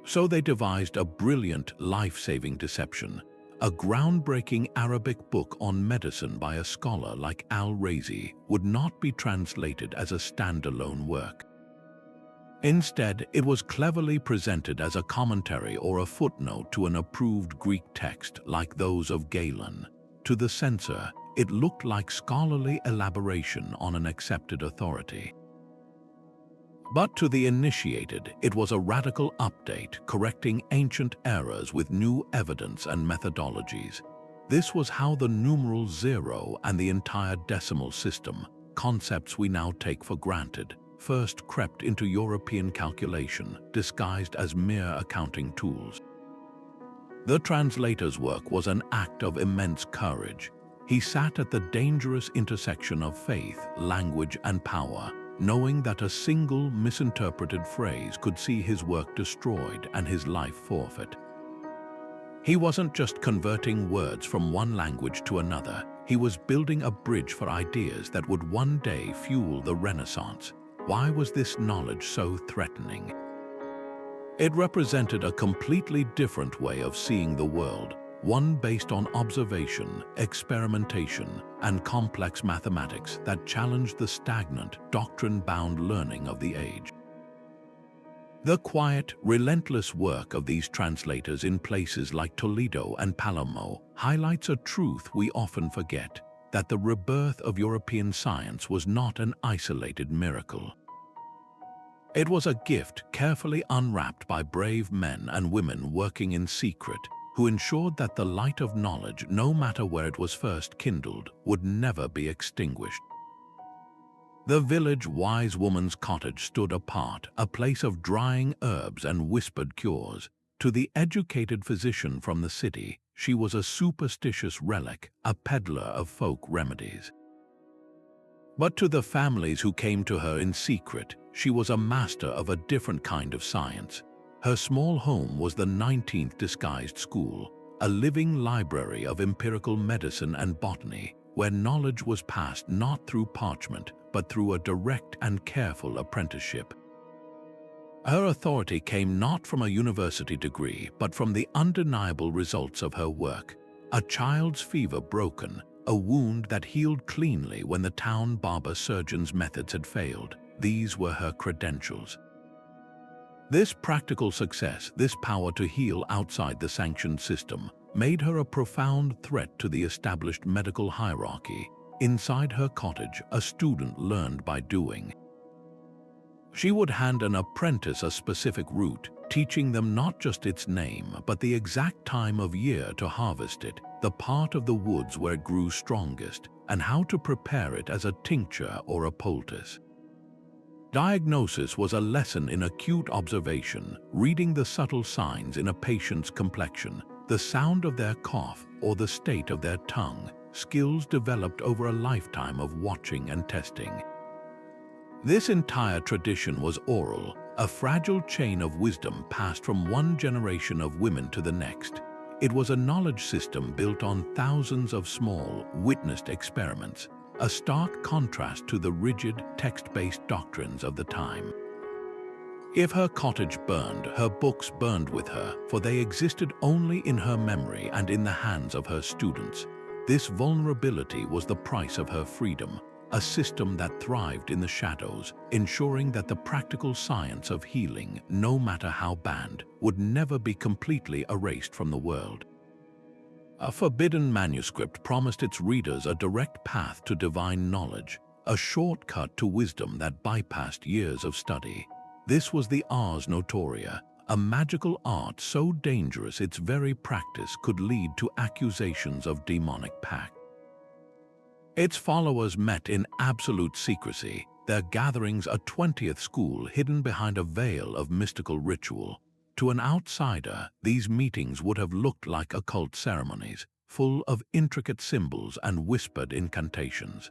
So they devised a brilliant life-saving deception. A groundbreaking Arabic book on medicine by a scholar like al-Razi would not be translated as a standalone work. Instead, it was cleverly presented as a commentary or a footnote to an approved Greek text like those of Galen. To the censor, it looked like scholarly elaboration on an accepted authority. But to the initiated, it was a radical update, correcting ancient errors with new evidence and methodologies. This was how the numeral 0 and the entire decimal system, concepts we now take for granted, first crept into European calculation, disguised as mere accounting tools. The translator's work was an act of immense courage. He sat at the dangerous intersection of faith, language, and power, knowing that a single misinterpreted phrase could see his work destroyed and his life forfeit. He wasn't just converting words from one language to another, he was building a bridge for ideas that would one day fuel the Renaissance. Why was this knowledge so threatening? It represented a completely different way of seeing the world, one based on observation, experimentation, and complex mathematics that challenged the stagnant, doctrine-bound learning of the age. The quiet, relentless work of these translators in places like Toledo and Palermo highlights a truth we often forget, that the rebirth of European science was not an isolated miracle. It was a gift carefully unwrapped by brave men and women working in secret, who ensured that the light of knowledge, no matter where it was first kindled, would never be extinguished. The village wise woman's cottage stood apart, a place of drying herbs and whispered cures. To the educated physician from the city, she was a superstitious relic, a peddler of folk remedies. But to the families who came to her in secret, she was a master of a different kind of science. Her small home was the 19th disguised school, a living library of empirical medicine and botany, where knowledge was passed not through parchment, but through a direct and careful apprenticeship. Her authority came not from a university degree, but from the undeniable results of her work. A child's fever broken, a wound that healed cleanly when the town barber surgeon's methods had failed. These were her credentials. This practical success, this power to heal outside the sanctioned system, made her a profound threat to the established medical hierarchy. Inside her cottage, a student learned by doing. She would hand an apprentice a specific root, teaching them not just its name, but the exact time of year to harvest it, the part of the woods where it grew strongest, and how to prepare it as a tincture or a poultice. Diagnosis was a lesson in acute observation, reading the subtle signs in a patient's complexion, the sound of their cough or the state of their tongue, skills developed over a lifetime of watching and testing. This entire tradition was oral, a fragile chain of wisdom passed from one generation of women to the next. It was a knowledge system built on thousands of small, witnessed experiments, a stark contrast to the rigid, text-based doctrines of the time. If her cottage burned, her books burned with her, for they existed only in her memory and in the hands of her students. This vulnerability was the price of her freedom. a system that thrived in the shadows, ensuring that the practical science of healing, no matter how banned, would never be completely erased from the world. A forbidden manuscript promised its readers a direct path to divine knowledge, a shortcut to wisdom that bypassed years of study. This was the Ars Notoria, a magical art so dangerous its very practice could lead to accusations of demonic pact. Its followers met in absolute secrecy, their gatherings a 20th school hidden behind a veil of mystical ritual. To an outsider, these meetings would have looked like occult ceremonies, full of intricate symbols and whispered incantations.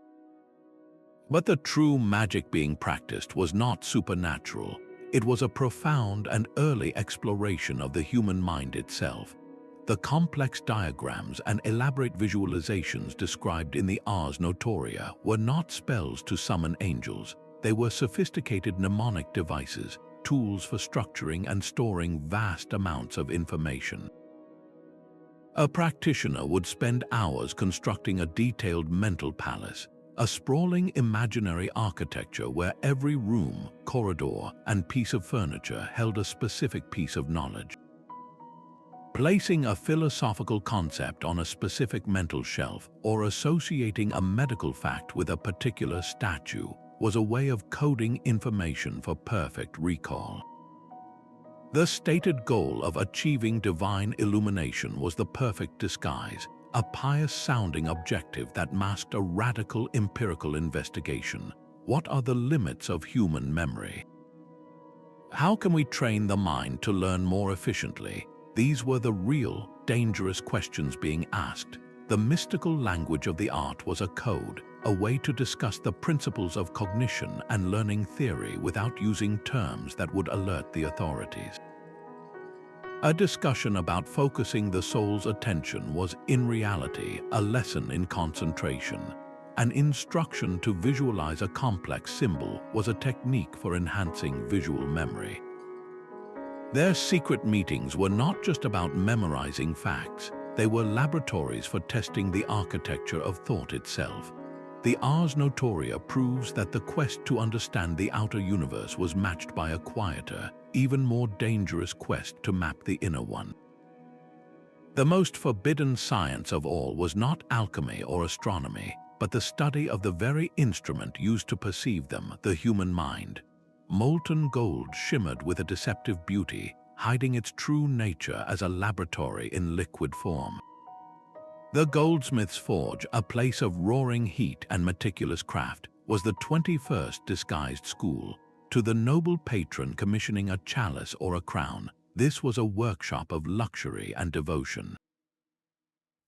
But the true magic being practiced was not supernatural. It was a profound and early exploration of the human mind itself. The complex diagrams and elaborate visualizations described in the Ars Notoria were not spells to summon angels. They were sophisticated mnemonic devices, tools for structuring and storing vast amounts of information. A practitioner would spend hours constructing a detailed mental palace, a sprawling imaginary architecture where every room, corridor, and piece of furniture held a specific piece of knowledge. Placing a philosophical concept on a specific mental shelf or associating a medical fact with a particular statue was a way of coding information for perfect recall. The stated goal of achieving divine illumination was the perfect disguise, a pious-sounding objective that masked a radical empirical investigation. What are the limits of human memory? How can we train the mind to learn more efficiently? These were the real, dangerous questions being asked. The mystical language of the art was a code, a way to discuss the principles of cognition and learning theory without using terms that would alert the authorities. A discussion about focusing the soul's attention was, in reality, a lesson in concentration. An instruction to visualize a complex symbol was a technique for enhancing visual memory. Their secret meetings were not just about memorizing facts, they were laboratories for testing the architecture of thought itself. The Ars Notoria proves that the quest to understand the outer universe was matched by a quieter, even more dangerous quest to map the inner one. The most forbidden science of all was not alchemy or astronomy, but the study of the very instrument used to perceive them, the human mind. Molten gold shimmered with a deceptive beauty, hiding its true nature as a laboratory in liquid form. The goldsmith's forge, a place of roaring heat and meticulous craft, was the 21st disguised school. To the noble patron commissioning a chalice or a crown, this was a workshop of luxury and devotion.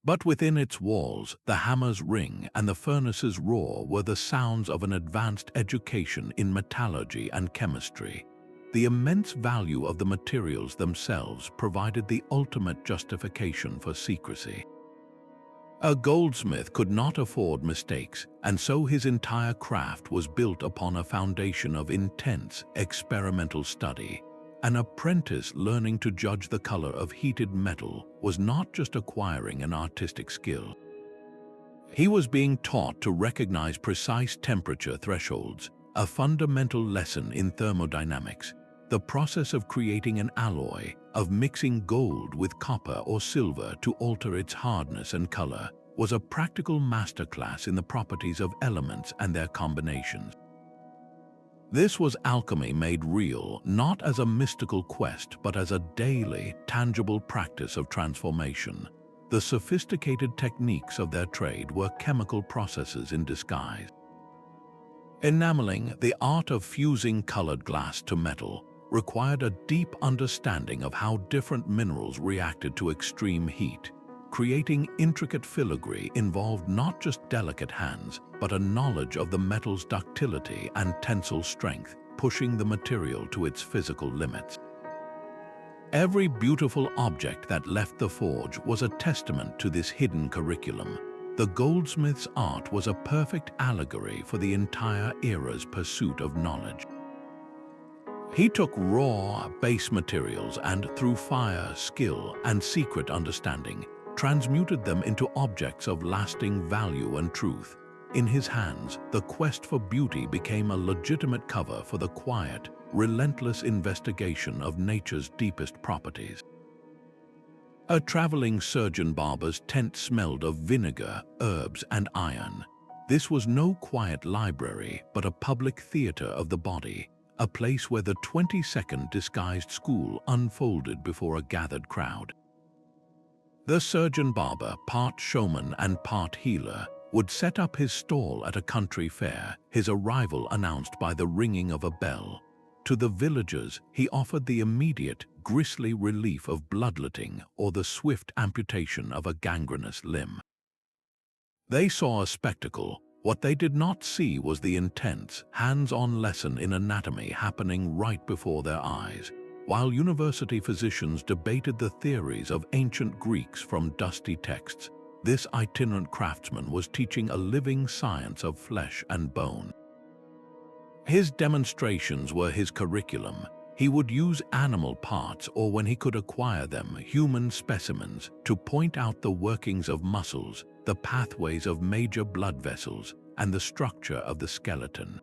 But within its walls, the hammer's ring and the furnace's roar were the sounds of an advanced education in metallurgy and chemistry. The immense value of the materials themselves provided the ultimate justification for secrecy. A goldsmith could not afford mistakes, and so his entire craft was built upon a foundation of intense, experimental study. An apprentice learning to judge the color of heated metal was not just acquiring an artistic skill. He was being taught to recognize precise temperature thresholds, a fundamental lesson in thermodynamics. The process of creating an alloy, of mixing gold with copper or silver to alter its hardness and color, was a practical masterclass in the properties of elements and their combinations. This was alchemy made real, not as a mystical quest, but as a daily, tangible practice of transformation. The sophisticated techniques of their trade were chemical processes in disguise. Enameling, the art of fusing colored glass to metal, required a deep understanding of how different minerals reacted to extreme heat. Creating intricate filigree involved not just delicate hands, but a knowledge of the metal's ductility and tensile strength, pushing the material to its physical limits. Every beautiful object that left the forge was a testament to this hidden curriculum. The goldsmith's art was a perfect allegory for the entire era's pursuit of knowledge. He took raw, base materials and, through fire, skill, and secret understanding, transmuted them into objects of lasting value and truth. In his hands, the quest for beauty became a legitimate cover for the quiet, relentless investigation of nature's deepest properties. A traveling surgeon-barber's tent smelled of vinegar, herbs, and iron. This was no quiet library, but a public theater of the body, a place where the 20-second disguised school unfolded before a gathered crowd. The surgeon-barber, part showman and part healer, would set up his stall at a country fair, his arrival announced by the ringing of a bell. To the villagers, he offered the immediate, grisly relief of bloodletting or the swift amputation of a gangrenous limb. They saw a spectacle. What they did not see was the intense, hands-on lesson in anatomy happening right before their eyes, while university physicians debated the theories of ancient Greeks from dusty texts. This itinerant craftsman was teaching a living science of flesh and bone. His demonstrations were his curriculum. He would use animal parts, or when he could acquire them, human specimens, to point out the workings of muscles, the pathways of major blood vessels, and the structure of the skeleton.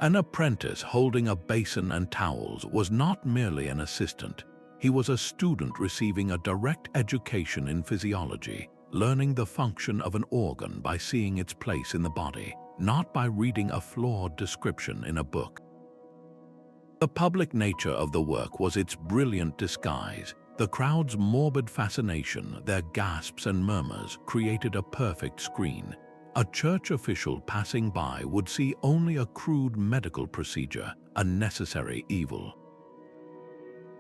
An apprentice holding a basin and towels was not merely an assistant. He was a student receiving a direct education in physiology, learning the function of an organ by seeing its place in the body, not by reading a flawed description in a book. The public nature of the work was its brilliant disguise. The crowd's morbid fascination, their gasps and murmurs, created a perfect screen. A church official passing by would see only a crude medical procedure, a necessary evil.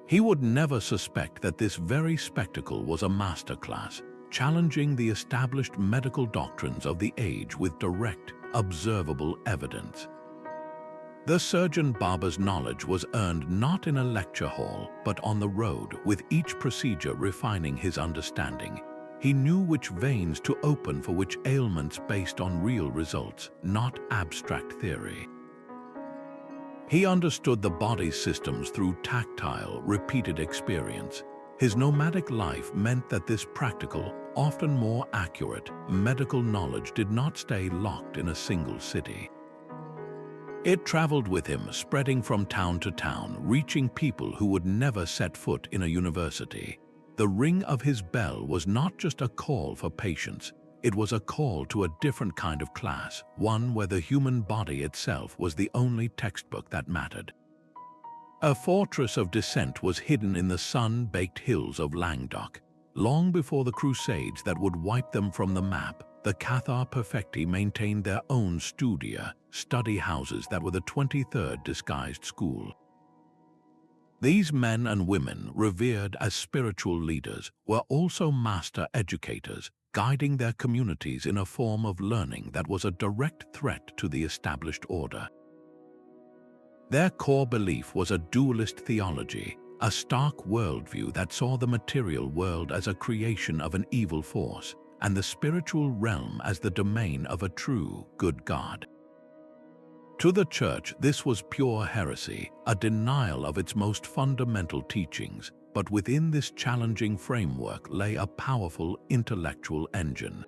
He would never suspect that this very spectacle was a masterclass, challenging the established medical doctrines of the age with direct, observable evidence. The surgeon-barber's knowledge was earned not in a lecture hall, but on the road, with each procedure refining his understanding. He knew which veins to open for which ailments based on real results, not abstract theory. He understood the body's systems through tactile, repeated experience. His nomadic life meant that this practical, often more accurate, medical knowledge did not stay locked in a single city. It traveled with him, spreading from town to town, reaching people who would never set foot in a university. The ring of his bell was not just a call for patients, it was a call to a different kind of class, one where the human body itself was the only textbook that mattered. A fortress of dissent was hidden in the sun-baked hills of Languedoc. Long before the crusades that would wipe them from the map, the Cathar Perfecti maintained their own studia, study houses that were the 23rd disguised school. These men and women, revered as spiritual leaders, were also master educators, guiding their communities in a form of learning that was a direct threat to the established order. Their core belief was a dualist theology, a stark worldview that saw the material world as a creation of an evil force, and the spiritual realm as the domain of a true, good God. To the Church, this was pure heresy, a denial of its most fundamental teachings, but within this challenging framework lay a powerful intellectual engine.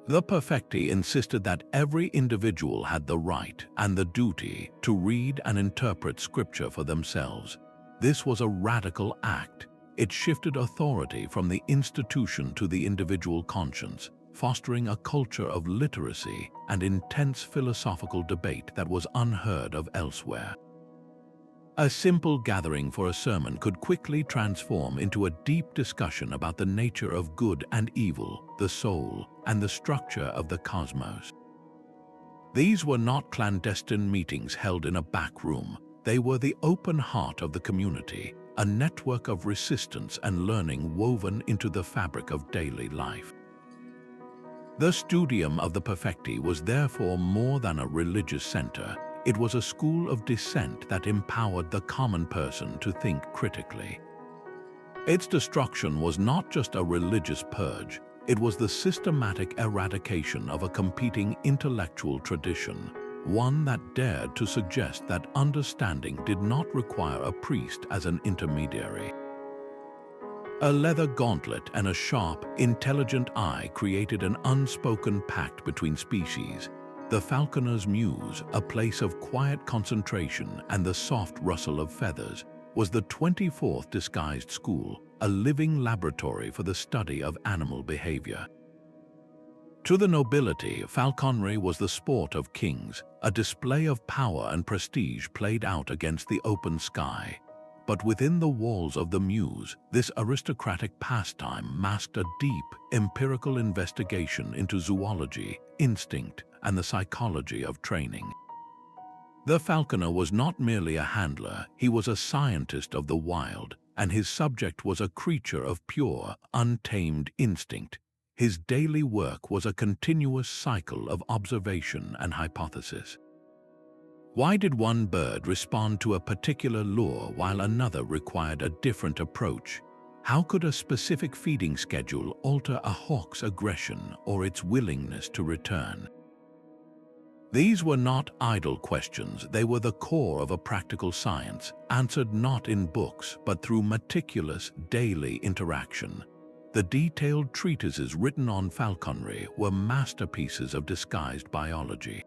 The Perfecti insisted that every individual had the right and the duty to read and interpret Scripture for themselves. This was a radical act. It shifted authority from the institution to the individual conscience, fostering a culture of literacy and intense philosophical debate that was unheard of elsewhere. A simple gathering for a sermon could quickly transform into a deep discussion about the nature of good and evil, the soul, and the structure of the cosmos. These were not clandestine meetings held in a back room. They were the open heart of the community, a network of resistance and learning woven into the fabric of daily life. The studium of the Perfecti was therefore more than a religious center. It was a school of dissent that empowered the common person to think critically. Its destruction was not just a religious purge, it was the systematic eradication of a competing intellectual tradition, one that dared to suggest that understanding did not require a priest as an intermediary. A leather gauntlet and a sharp, intelligent eye created an unspoken pact between species. The falconer's muse, a place of quiet concentration and the soft rustle of feathers, was the 24th disguised school, a living laboratory for the study of animal behavior. To the nobility, falconry was the sport of kings, a display of power and prestige played out against the open sky. But within the walls of the muse, this aristocratic pastime masked a deep, empirical investigation into zoology, instinct, and the psychology of training. The falconer was not merely a handler, he was a scientist of the wild, and his subject was a creature of pure, untamed instinct. His daily work was a continuous cycle of observation and hypothesis. Why did one bird respond to a particular lure while another required a different approach? How could a specific feeding schedule alter a hawk's aggression or its willingness to return? These were not idle questions, they were the core of a practical science, answered not in books but through meticulous, daily interaction. The detailed treatises written on falconry were masterpieces of disguised biology.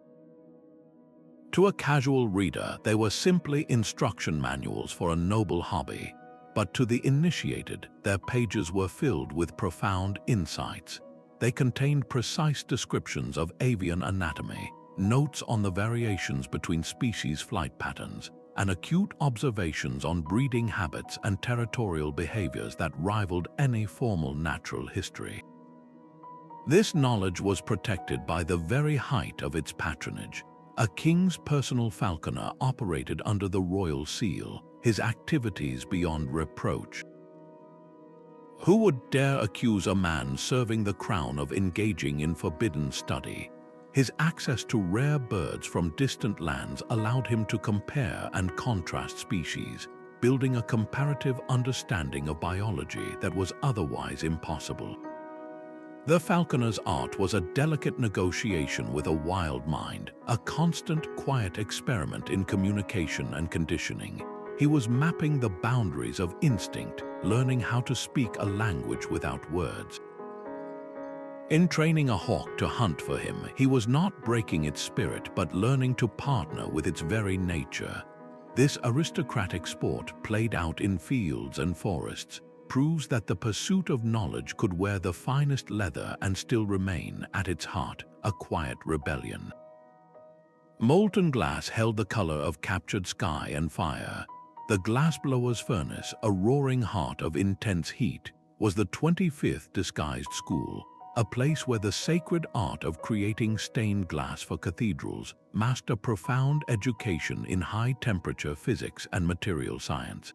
To a casual reader, they were simply instruction manuals for a noble hobby, but to the initiated, their pages were filled with profound insights. They contained precise descriptions of avian anatomy, notes on the variations between species flight patterns, and acute observations on breeding habits and territorial behaviors that rivaled any formal natural history. This knowledge was protected by the very height of its patronage. A king's personal falconer operated under the royal seal, his activities beyond reproach. Who would dare accuse a man serving the crown of engaging in forbidden study? His access to rare birds from distant lands allowed him to compare and contrast species, building a comparative understanding of biology that was otherwise impossible. The falconer's art was a delicate negotiation with a wild mind, a constant, quiet experiment in communication and conditioning. He was mapping the boundaries of instinct, learning how to speak a language without words. In training a hawk to hunt for him, he was not breaking its spirit but learning to partner with its very nature. This aristocratic sport, played out in fields and forests, proves that the pursuit of knowledge could wear the finest leather and still remain, at its heart, a quiet rebellion. Molten glass held the color of captured sky and fire. The glassblower's furnace, a roaring heart of intense heat, was the 25th disguised school, a place where the sacred art of creating stained glass for cathedrals masked a profound education in high-temperature physics and material science.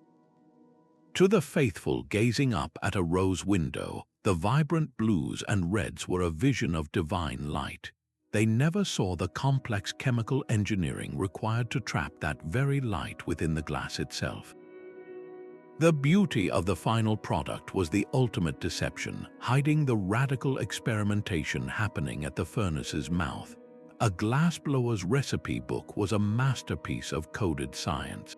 To the faithful gazing up at a rose window, the vibrant blues and reds were a vision of divine light. They never saw the complex chemical engineering required to trap that very light within the glass itself. The beauty of the final product was the ultimate deception, hiding the radical experimentation happening at the furnace's mouth. A glassblower's recipe book was a masterpiece of coded science.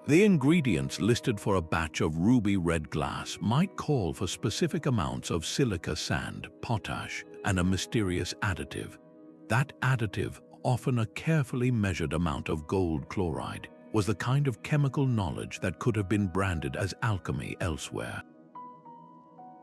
The ingredients listed for a batch of ruby red glass might call for specific amounts of silica sand, potash, and a mysterious additive. That additive, often a carefully measured amount of gold chloride, was the kind of chemical knowledge that could have been branded as alchemy elsewhere.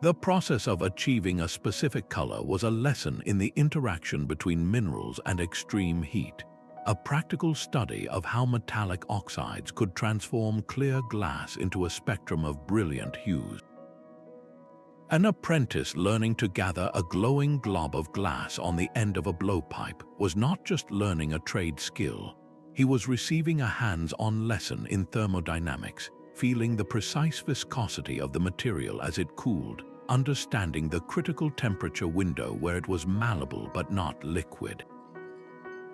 The process of achieving a specific color was a lesson in the interaction between minerals and extreme heat, a practical study of how metallic oxides could transform clear glass into a spectrum of brilliant hues. An apprentice learning to gather a glowing glob of glass on the end of a blowpipe was not just learning a trade skill. He was receiving a hands-on lesson in thermodynamics, feeling the precise viscosity of the material as it cooled, understanding the critical temperature window where it was malleable but not liquid.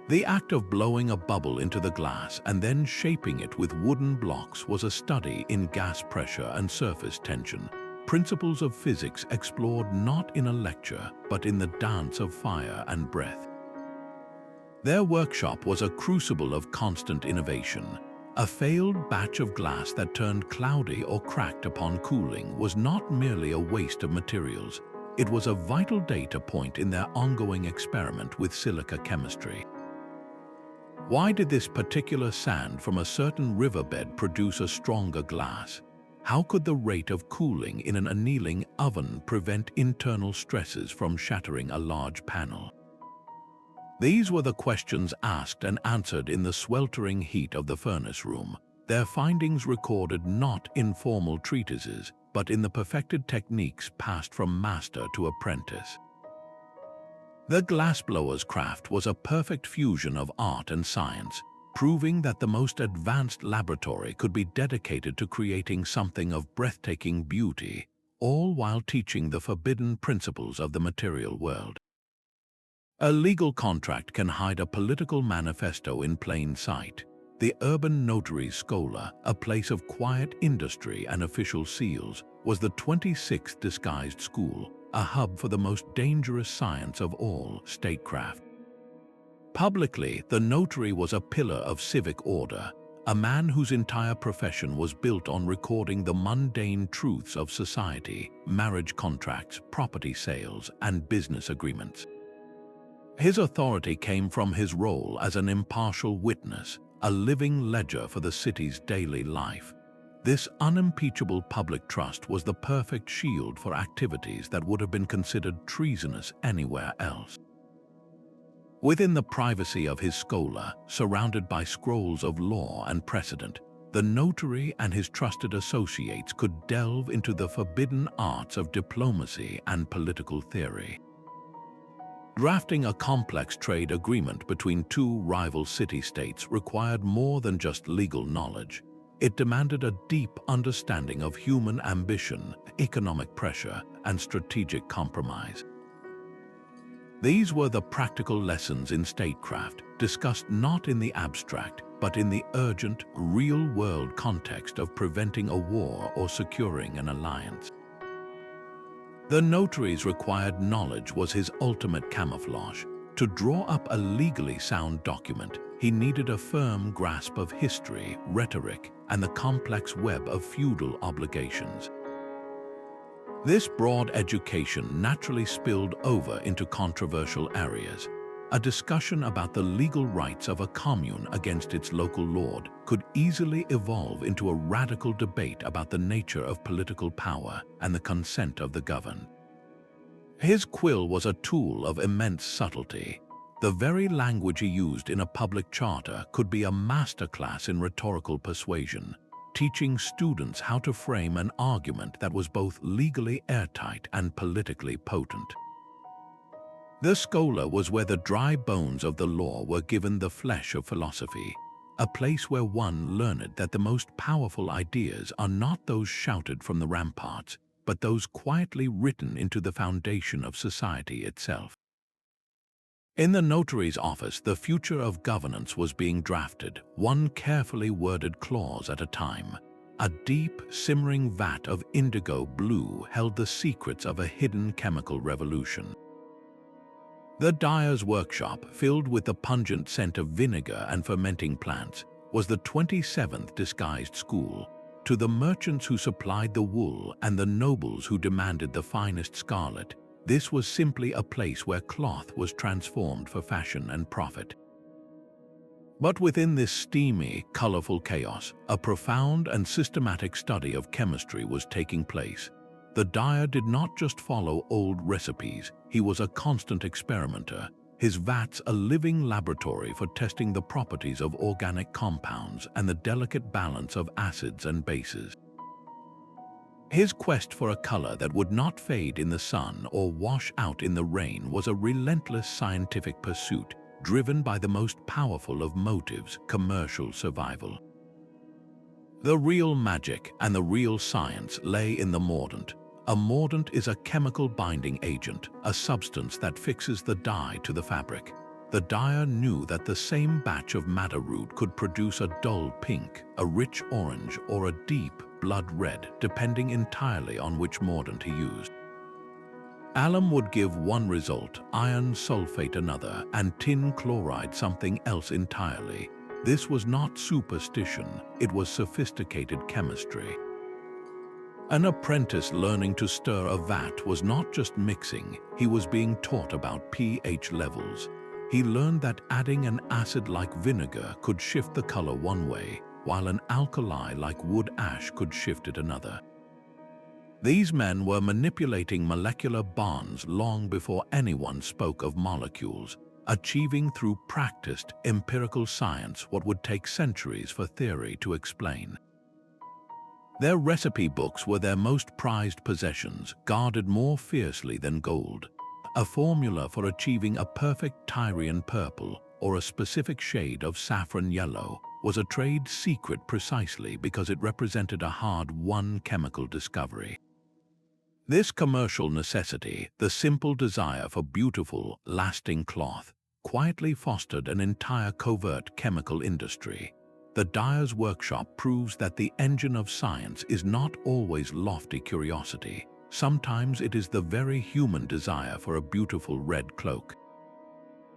The act of blowing a bubble into the glass and then shaping it with wooden blocks was a study in gas pressure and surface tension, principles of physics explored not in a lecture but in the dance of fire and breath. Their workshop was a crucible of constant innovation. A failed batch of glass that turned cloudy or cracked upon cooling was not merely a waste of materials, it was a vital data point in their ongoing experiment with silica chemistry. Why did this particular sand from a certain riverbed produce a stronger glass? How could the rate of cooling in an annealing oven prevent internal stresses from shattering a large panel? These were the questions asked and answered in the sweltering heat of the furnace room, their findings recorded not in formal treatises, but in the perfected techniques passed from master to apprentice. The glassblower's craft was a perfect fusion of art and science, proving that the most advanced laboratory could be dedicated to creating something of breathtaking beauty, all while teaching the forbidden principles of the material world. A legal contract can hide a political manifesto in plain sight. The urban notary's schola, a place of quiet industry and official seals, was the 26th disguised school, a hub for the most dangerous science of all, statecraft. Publicly, the notary was a pillar of civic order, a man whose entire profession was built on recording the mundane truths of society, marriage contracts, property sales, and business agreements. His authority came from his role as an impartial witness, a living ledger for the city's daily life. This unimpeachable public trust was the perfect shield for activities that would have been considered treasonous anywhere else. Within the privacy of his schola, surrounded by scrolls of law and precedent, the notary and his trusted associates could delve into the forbidden arts of diplomacy and political theory. Drafting a complex trade agreement between two rival city-states required more than just legal knowledge. It demanded a deep understanding of human ambition, economic pressure, and strategic compromise. These were the practical lessons in statecraft, discussed not in the abstract, but in the urgent, real-world context of preventing a war or securing an alliance. The notary's required knowledge was his ultimate camouflage. To draw up a legally sound document, he needed a firm grasp of history, rhetoric, and the complex web of feudal obligations. This broad education naturally spilled over into controversial areas. A discussion about the legal rights of a commune against its local lord could easily evolve into a radical debate about the nature of political power and the consent of the governed. His quill was a tool of immense subtlety. The very language he used in a public charter could be a masterclass in rhetorical persuasion, teaching students how to frame an argument that was both legally airtight and politically potent. The schola was where the dry bones of the law were given the flesh of philosophy, a place where one learned that the most powerful ideas are not those shouted from the ramparts, but those quietly written into the foundation of society itself. In the notary's office, the future of governance was being drafted, one carefully worded clause at a time. A deep, simmering vat of indigo blue held the secrets of a hidden chemical revolution. The dyer's workshop, filled with the pungent scent of vinegar and fermenting plants, was the 27th disguised school. To the merchants who supplied the wool and the nobles who demanded the finest scarlet, this was simply a place where cloth was transformed for fashion and profit. But within this steamy, colorful chaos, a profound and systematic study of chemistry was taking place. The dyer did not just follow old recipes, he was a constant experimenter, his vats a living laboratory for testing the properties of organic compounds and the delicate balance of acids and bases. His quest for a color that would not fade in the sun or wash out in the rain was a relentless scientific pursuit, driven by the most powerful of motives, commercial survival. The real magic and the real science lay in the mordant. A mordant is a chemical binding agent, a substance that fixes the dye to the fabric. The dyer knew that the same batch of madder root could produce a dull pink, a rich orange, or a deep blood red, depending entirely on which mordant he used. Alum would give one result, iron sulfate another, and tin chloride something else entirely. This was not superstition, it was sophisticated chemistry. An apprentice learning to stir a vat was not just mixing, he was being taught about pH levels. He learned that adding an acid like vinegar could shift the color one way, while an alkali like wood ash could shift it another. These men were manipulating molecular bonds long before anyone spoke of molecules, achieving through practiced, empirical science what would take centuries for theory to explain. Their recipe books were their most prized possessions, guarded more fiercely than gold. A formula for achieving a perfect Tyrian purple or a specific shade of saffron yellow was a trade secret precisely because it represented a hard-won chemical discovery. This commercial necessity, the simple desire for beautiful, lasting cloth, quietly fostered an entire covert chemical industry. The dyer's workshop proves that the engine of science is not always lofty curiosity. Sometimes it is the very human desire for a beautiful red cloak.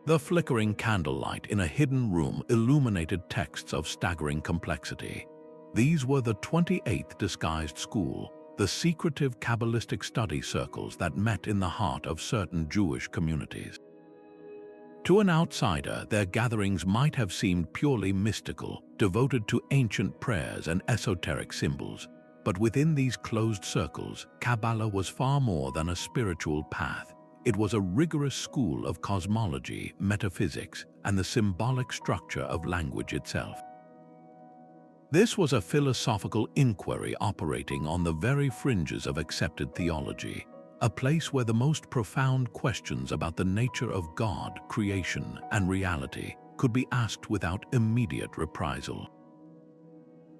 The flickering candlelight in a hidden room illuminated texts of staggering complexity. These were the 28th disguised school, the secretive Kabbalistic study circles that met in the heart of certain Jewish communities. To an outsider, their gatherings might have seemed purely mystical, devoted to ancient prayers and esoteric symbols. But within these closed circles, Kabbalah was far more than a spiritual path. It was a rigorous school of cosmology, metaphysics, and the symbolic structure of language itself. This was a philosophical inquiry operating on the very fringes of accepted theology, a place where the most profound questions about the nature of God, creation, and reality could be asked without immediate reprisal.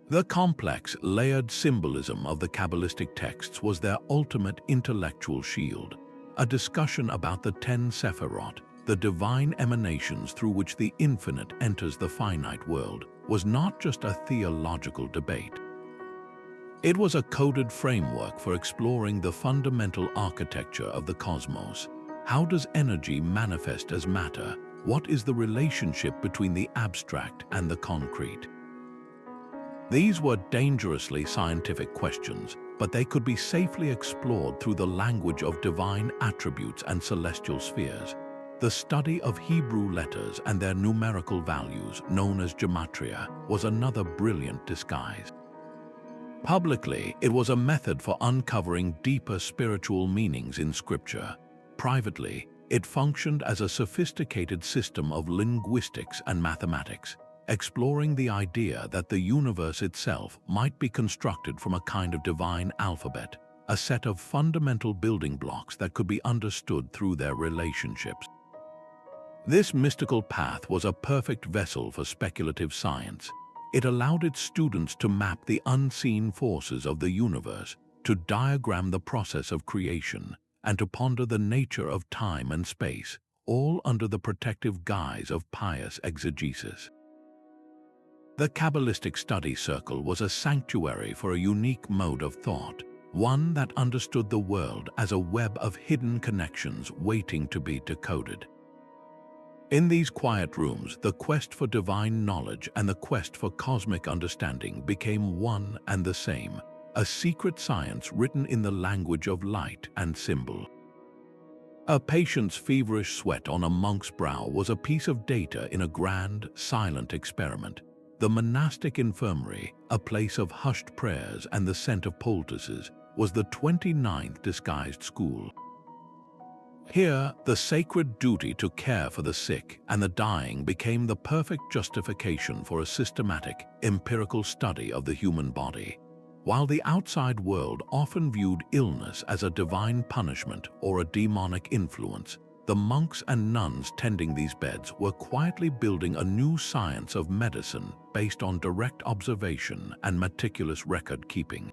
The complex, layered symbolism of the Kabbalistic texts was their ultimate intellectual shield. A discussion about the 10 Sephirot, the divine emanations through which the infinite enters the finite world, was not just a theological debate. It was a coded framework for exploring the fundamental architecture of the cosmos. How does energy manifest as matter? What is the relationship between the abstract and the concrete? These were dangerously scientific questions, but they could be safely explored through the language of divine attributes and celestial spheres. The study of Hebrew letters and their numerical values, known as gematria, was another brilliant disguise. Publicly, it was a method for uncovering deeper spiritual meanings in Scripture. Privately, it functioned as a sophisticated system of linguistics and mathematics, exploring the idea that the universe itself might be constructed from a kind of divine alphabet, a set of fundamental building blocks that could be understood through their relationships. This mystical path was a perfect vessel for speculative science. It allowed its students to map the unseen forces of the universe, to diagram the process of creation, and to ponder the nature of time and space, all under the protective guise of pious exegesis. The Kabbalistic study circle was a sanctuary for a unique mode of thought, one that understood the world as a web of hidden connections waiting to be decoded. In these quiet rooms, the quest for divine knowledge and the quest for cosmic understanding became one and the same, a secret science written in the language of light and symbol. A patient's feverish sweat on a monk's brow was a piece of data in a grand, silent experiment. The Monastic Infirmary, a place of hushed prayers and the scent of poultices, was the 29th disguised school. Here, the sacred duty to care for the sick and the dying became the perfect justification for a systematic, empirical study of the human body. While the outside world often viewed illness as a divine punishment or a demonic influence, the monks and nuns tending these beds were quietly building a new science of medicine based on direct observation and meticulous record-keeping.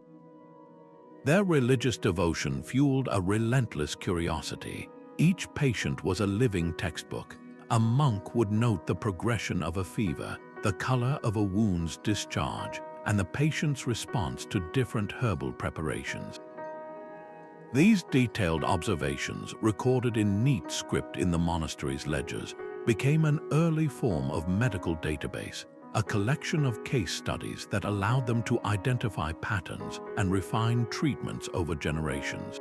Their religious devotion fueled a relentless curiosity. Each patient was a living textbook. A monk would note the progression of a fever, the color of a wound's discharge, and the patient's response to different herbal preparations. These detailed observations, recorded in neat script in the monastery's ledgers, became an early form of medical database, a collection of case studies that allowed them to identify patterns and refine treatments over generations.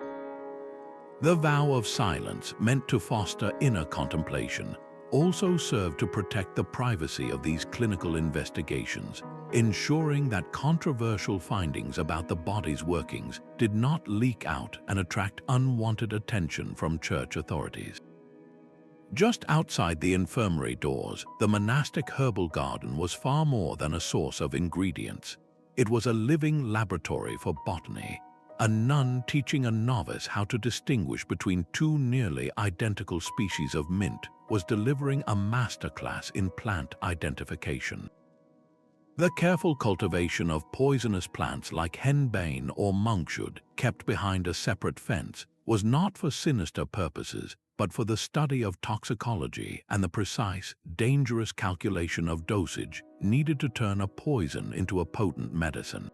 The vow of silence, meant to foster inner contemplation, also served to protect the privacy of these clinical investigations, ensuring that controversial findings about the body's workings did not leak out and attract unwanted attention from church authorities. Just outside the infirmary doors, the monastic herbal garden was far more than a source of ingredients. It was a living laboratory for botany, a nun teaching a novice how to distinguish between two nearly identical species of mint was delivering a masterclass in plant identification. The careful cultivation of poisonous plants like henbane or monkshood, kept behind a separate fence, was not for sinister purposes, but for the study of toxicology and the precise, dangerous calculation of dosage needed to turn a poison into a potent medicine.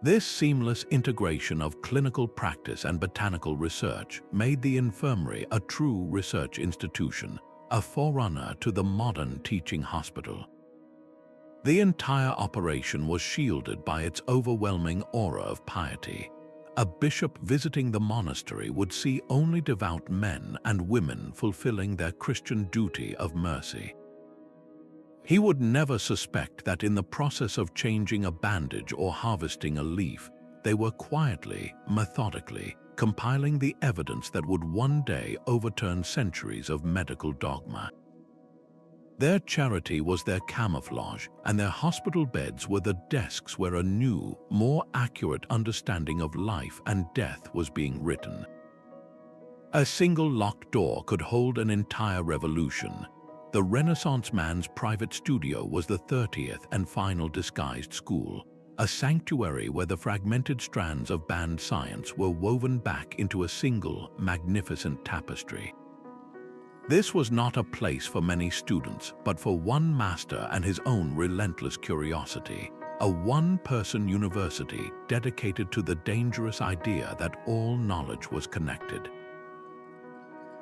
This seamless integration of clinical practice and botanical research made the infirmary a true research institution, a forerunner to the modern teaching hospital. The entire operation was shielded by its overwhelming aura of piety. A bishop visiting the monastery would see only devout men and women fulfilling their Christian duty of mercy. He would never suspect that in the process of changing a bandage or harvesting a leaf, they were quietly, methodically, compiling the evidence that would one day overturn centuries of medical dogma. Their charity was their camouflage, and their hospital beds were the desks where a new, more accurate understanding of life and death was being written. A single locked door could hold an entire revolution. The Renaissance man's private studio was the 30th and final disguised school, a sanctuary where the fragmented strands of banned science were woven back into a single, magnificent tapestry. This was not a place for many students, but for one master and his own relentless curiosity, a one-person university dedicated to the dangerous idea that all knowledge was connected.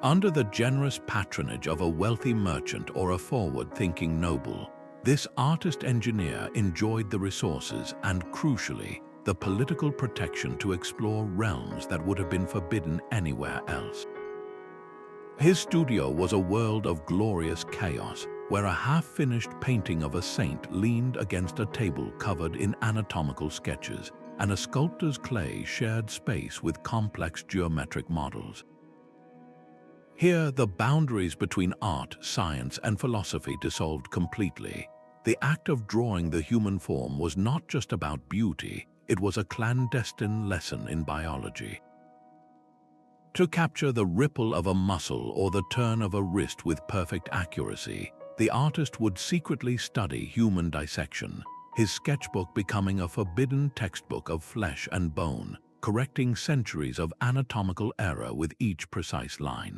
Under the generous patronage of a wealthy merchant or a forward-thinking noble, this artist-engineer enjoyed the resources and, crucially, the political protection to explore realms that would have been forbidden anywhere else. His studio was a world of glorious chaos, where a half-finished painting of a saint leaned against a table covered in anatomical sketches, and a sculptor's clay shared space with complex geometric models. Here, the boundaries between art, science, and philosophy dissolved completely. The act of drawing the human form was not just about beauty, it was a clandestine lesson in biology. To capture the ripple of a muscle or the turn of a wrist with perfect accuracy, the artist would secretly study human dissection, his sketchbook becoming a forbidden textbook of flesh and bone, correcting centuries of anatomical error with each precise line.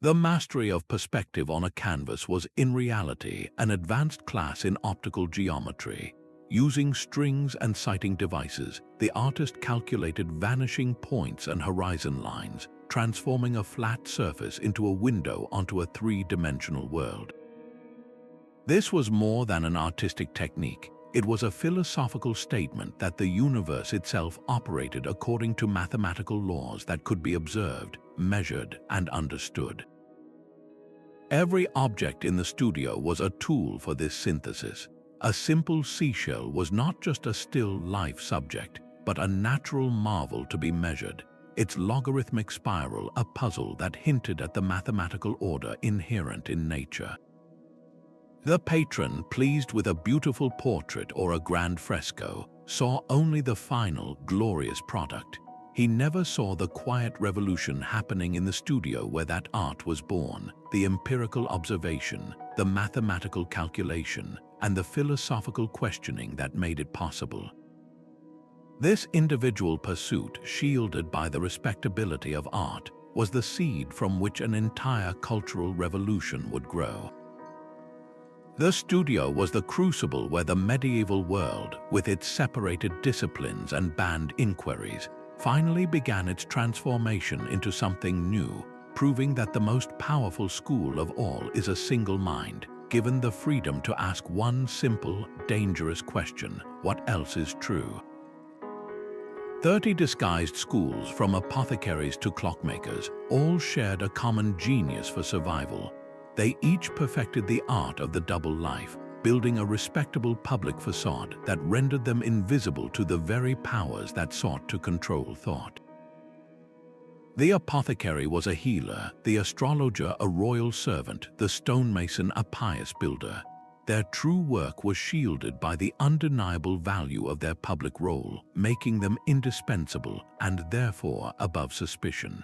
The mastery of perspective on a canvas was in reality an advanced class in optical geometry. Using strings and sighting devices, the artist calculated vanishing points and horizon lines, transforming a flat surface into a window onto a three-dimensional world. This was more than an artistic technique. It was a philosophical statement that the universe itself operated according to mathematical laws that could be observed, measured, and understood. Every object in the studio was a tool for this synthesis. A simple seashell was not just a still life subject, but a natural marvel to be measured, its logarithmic spiral a puzzle that hinted at the mathematical order inherent in nature. The patron, pleased with a beautiful portrait or a grand fresco, saw only the final, glorious product. He never saw the quiet revolution happening in the studio where that art was born, the empirical observation, the mathematical calculation, and the philosophical questioning that made it possible. This individual pursuit, shielded by the respectability of art, was the seed from which an entire cultural revolution would grow. The studio was the crucible where the medieval world, with its separated disciplines and banned inquiries, finally began its transformation into something new, proving that the most powerful school of all is a single mind, given the freedom to ask one simple, dangerous question: what else is true? 30 disguised schools, from apothecaries to clockmakers, all shared a common genius for survival. They each perfected the art of the double life, building a respectable public facade that rendered them invisible to the very powers that sought to control thought. The apothecary was a healer, the astrologer a royal servant, the stonemason a pious builder. Their true work was shielded by the undeniable value of their public role, making them indispensable and therefore above suspicion.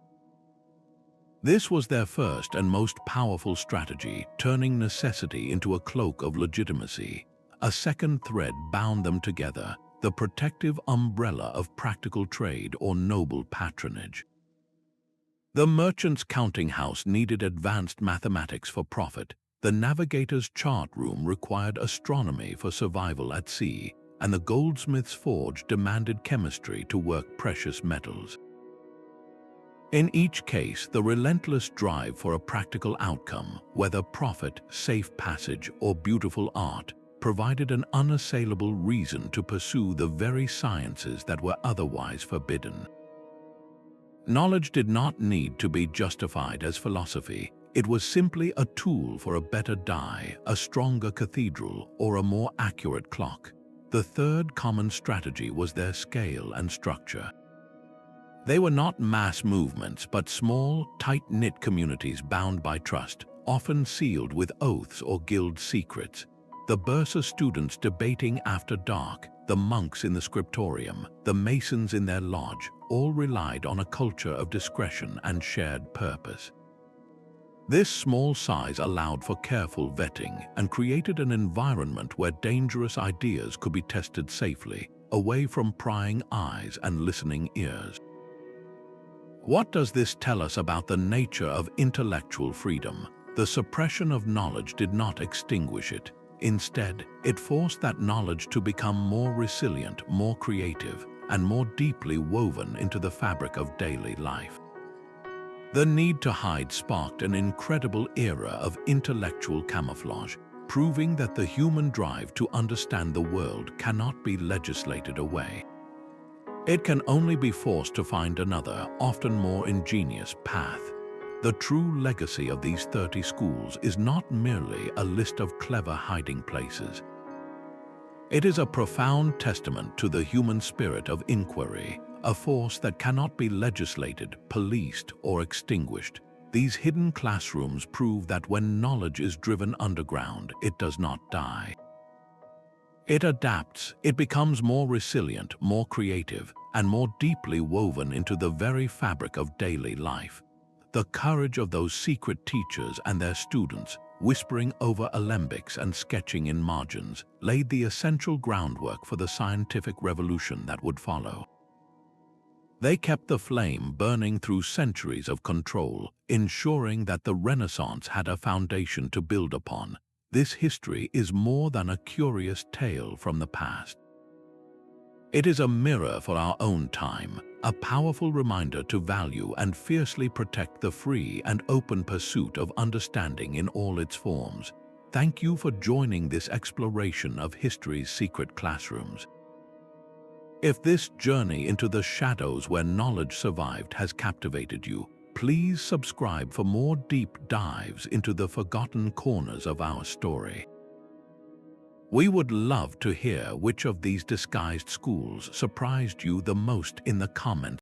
This was their first and most powerful strategy, turning necessity into a cloak of legitimacy. A second thread bound them together, the protective umbrella of practical trade or noble patronage. The merchant's counting house needed advanced mathematics for profit. The navigator's chart room required astronomy for survival at sea, and the goldsmith's forge demanded chemistry to work precious metals. In each case, the relentless drive for a practical outcome, whether profit, safe passage, or beautiful art, provided an unassailable reason to pursue the very sciences that were otherwise forbidden. Knowledge did not need to be justified as philosophy. It was simply a tool for a better die, a stronger cathedral, or a more accurate clock. The third common strategy was their scale and structure. They were not mass movements, but small, tight-knit communities bound by trust, often sealed with oaths or guild secrets. The Burse students debating after dark, the monks in the Scriptorium, the masons in their lodge, all relied on a culture of discretion and shared purpose. This small size allowed for careful vetting and created an environment where dangerous ideas could be tested safely, away from prying eyes and listening ears. What does this tell us about the nature of intellectual freedom? The suppression of knowledge did not extinguish it. Instead, it forced that knowledge to become more resilient, more creative, and more deeply woven into the fabric of daily life. The need to hide sparked an incredible era of intellectual camouflage, proving that the human drive to understand the world cannot be legislated away. It can only be forced to find another, often more ingenious, path. The true legacy of these 30 schools is not merely a list of clever hiding places. It is a profound testament to the human spirit of inquiry, a force that cannot be legislated, policed, or extinguished. These hidden classrooms prove that when knowledge is driven underground, it does not die. It adapts, it becomes more resilient, more creative, and more deeply woven into the very fabric of daily life. The courage of those secret teachers and their students, whispering over alembics and sketching in margins, laid the essential groundwork for the scientific revolution that would follow. They kept the flame burning through centuries of control, ensuring that the Renaissance had a foundation to build upon. This history is more than a curious tale from the past. It is a mirror for our own time, a powerful reminder to value and fiercely protect the free and open pursuit of understanding in all its forms. Thank you for joining this exploration of history's secret classrooms. If this journey into the shadows where knowledge survived has captivated you, please subscribe for more deep dives into the forgotten corners of our story. We would love to hear which of these disguised schools surprised you the most in the comments.